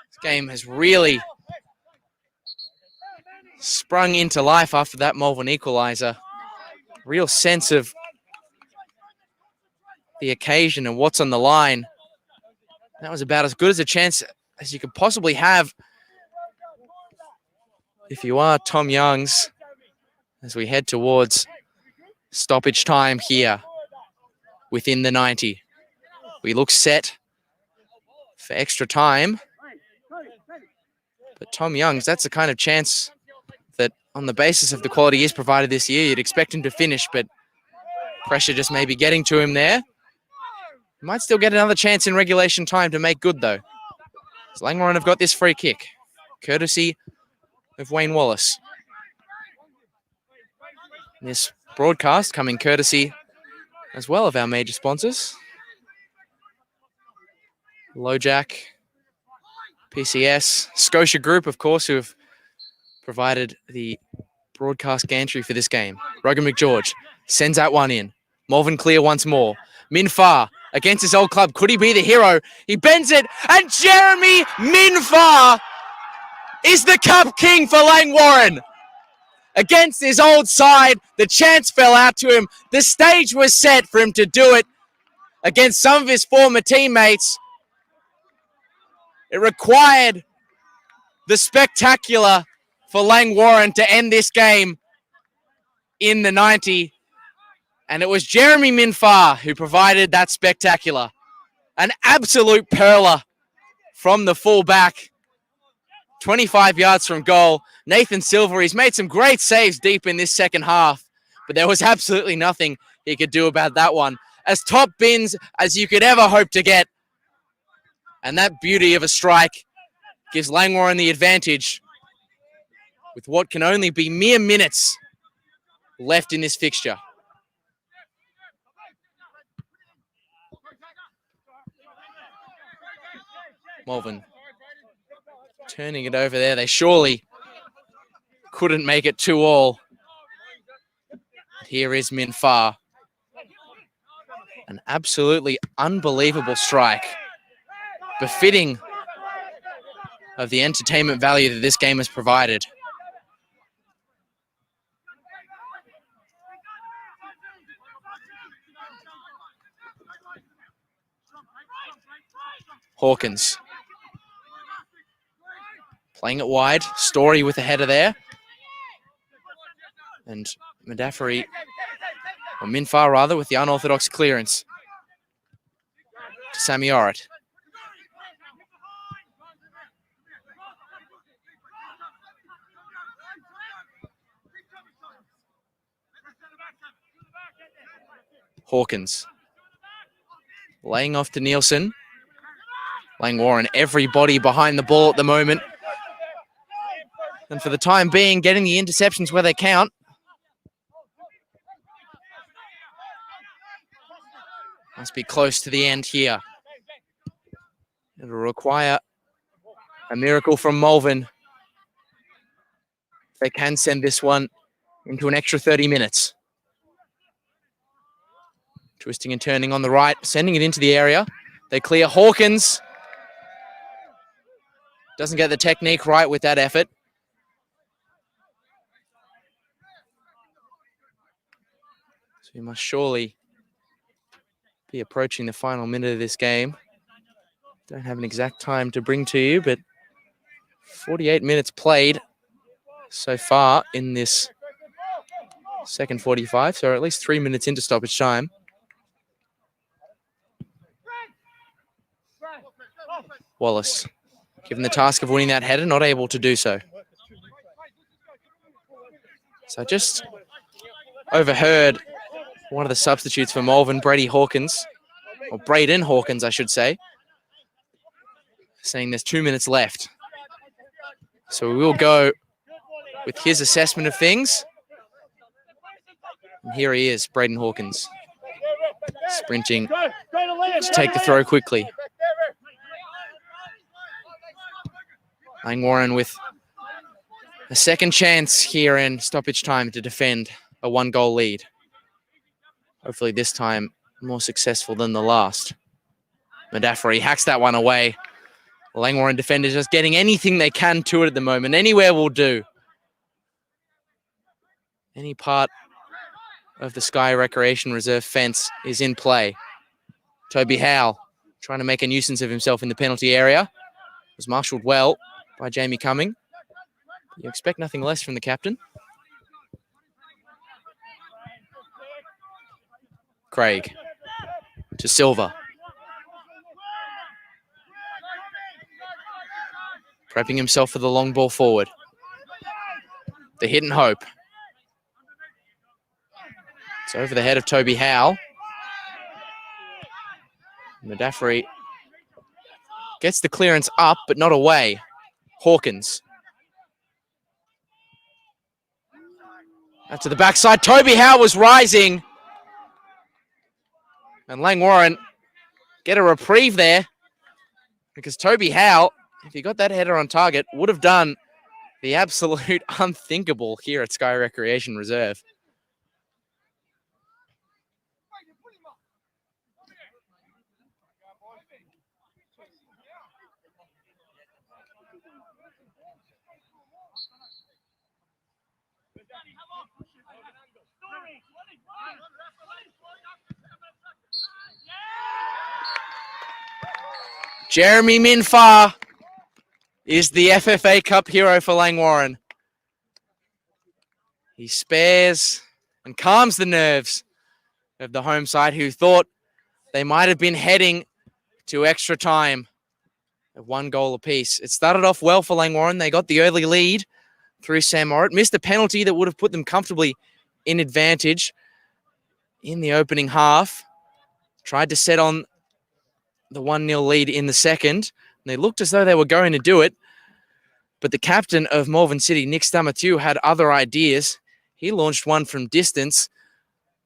S1: This game has really sprung into life after that Malvern equaliser. Real sense of the occasion and what's on the line. That was about as good as a chance as you could possibly have if you are Tom Youngs as we head towards stoppage time here within the 90. We look set for extra time. But Tom Youngs, that's the kind of chance that on the basis of the quality he's provided this year, you'd expect him to finish, but pressure just may be getting to him there. Might still get another chance in regulation time to make good, though. So Langwarrin have got this free kick, courtesy of Wayne Wallace. This broadcast coming courtesy as well of our major sponsors. LoJack, PCS, Scotia Group, of course, who have provided the broadcast gantry for this game. Rogan McGeorge sends that one in. Malvern clear once more. Minfar against his old club. Could he be the hero? He bends it, and Jeremy Minfar is the cup king for Langwarrin. Against his old side, the chance fell out to him. The stage was set for him to do it against some of his former teammates. It required the spectacular for Langwarrin to end this game in the 90. And it was Jeremy Minfar who provided that spectacular. An absolute perler from the fullback. 25 yards from goal. Nathan Silver, he's made some great saves deep in this second half, but there was absolutely nothing he could do about that one. As top bins as you could ever hope to get. And that beauty of a strike gives Langwarrin the advantage with what can only be mere minutes left in this fixture. Malvern turning it over there. They surely couldn't make it 2-2. Here is Minfar. An absolutely unbelievable strike. Befitting of the entertainment value that this game has provided. Hawkins. Playing it wide. Story with the header there. And Madaffery, or Minfar rather, with the unorthodox clearance. To Sammy Orrit. Hawkins. Laying off to Nielsen. Langwarrin, everybody behind the ball at the moment. And for the time being, getting the interceptions where they count. Must be close to the end here. It'll require a miracle from Malvern. They can send this one into an extra 30 minutes. Twisting and turning on the right, sending it into the area. They clear. Hawkins doesn't get the technique right with that effort. So we must surely be approaching the final minute of this game. Don't have an exact time to bring to you, but 48 minutes played so far in this second 45, so at least 3 minutes into stoppage time. Wallace, given the task of winning that header, not able to do so. So I just overheard one of the substitutes for Malvern, Braden Hawkins, I should say, saying there's 2 minutes left. So we will go with his assessment of things. And here he is, Braden Hawkins, sprinting to take the throw quickly. Langwarrin with a second chance here in stoppage time to defend a 1-goal lead. Hopefully this time more successful than the last. Madaffery hacks that one away. Langwarrin defenders just getting anything they can to it at the moment. Anywhere will do. Any part of the Sky Recreation Reserve fence is in play. Toby Howe trying to make a nuisance of himself in the penalty area. Was marshalled well by Jamie Cumming. You expect nothing less from the captain. Craig to Silva. Prepping himself for the long ball forward. The hit and hope. It's over the head of Toby Howe. Madaffery gets the clearance up, but not away. Hawkins. Out to the backside. Toby Howe was rising. And Langwarrin get a reprieve there. Because Toby Howe, if he got that header on target, would have done the absolute unthinkable here at Sky Recreation Reserve. Jeremy Minfar is the FFA Cup hero for Langwarrin. He spares and calms the nerves of the home side who thought they might have been heading to extra time at 1 goal apiece. It started off well for Langwarrin. They got the early lead through Sam Morritt. Missed a penalty that would have put them comfortably in advantage in the opening half. Tried to set on the 1-0 lead in the second. And they looked as though they were going to do it. But the captain of Malvern City, Nick Stamatiu, had other ideas. He launched one from distance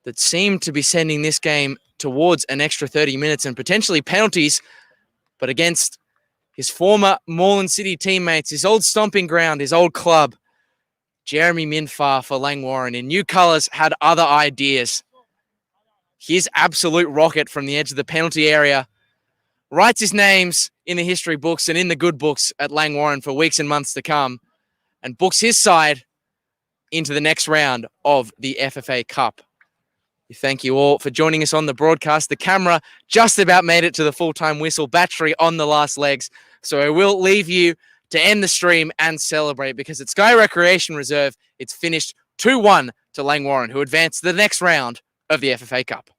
S1: that seemed to be sending this game towards an extra 30 minutes and potentially penalties, but against his former Moreland City teammates, his old stomping ground, his old club. Jeremy Minfar for Langwarrin in new colours had other ideas. His absolute rocket from the edge of the penalty area writes his names in the history books and in the good books at Langwarrin for weeks and months to come, and books his side into the next round of the FFA Cup. We thank you all for joining us on the broadcast. The camera just about made it to the full-time whistle, battery on the last legs. So I will leave you to end the stream and celebrate, because at Sky Recreation Reserve, it's finished 2-1 to Langwarrin, who advanced to the next round of the FFA Cup.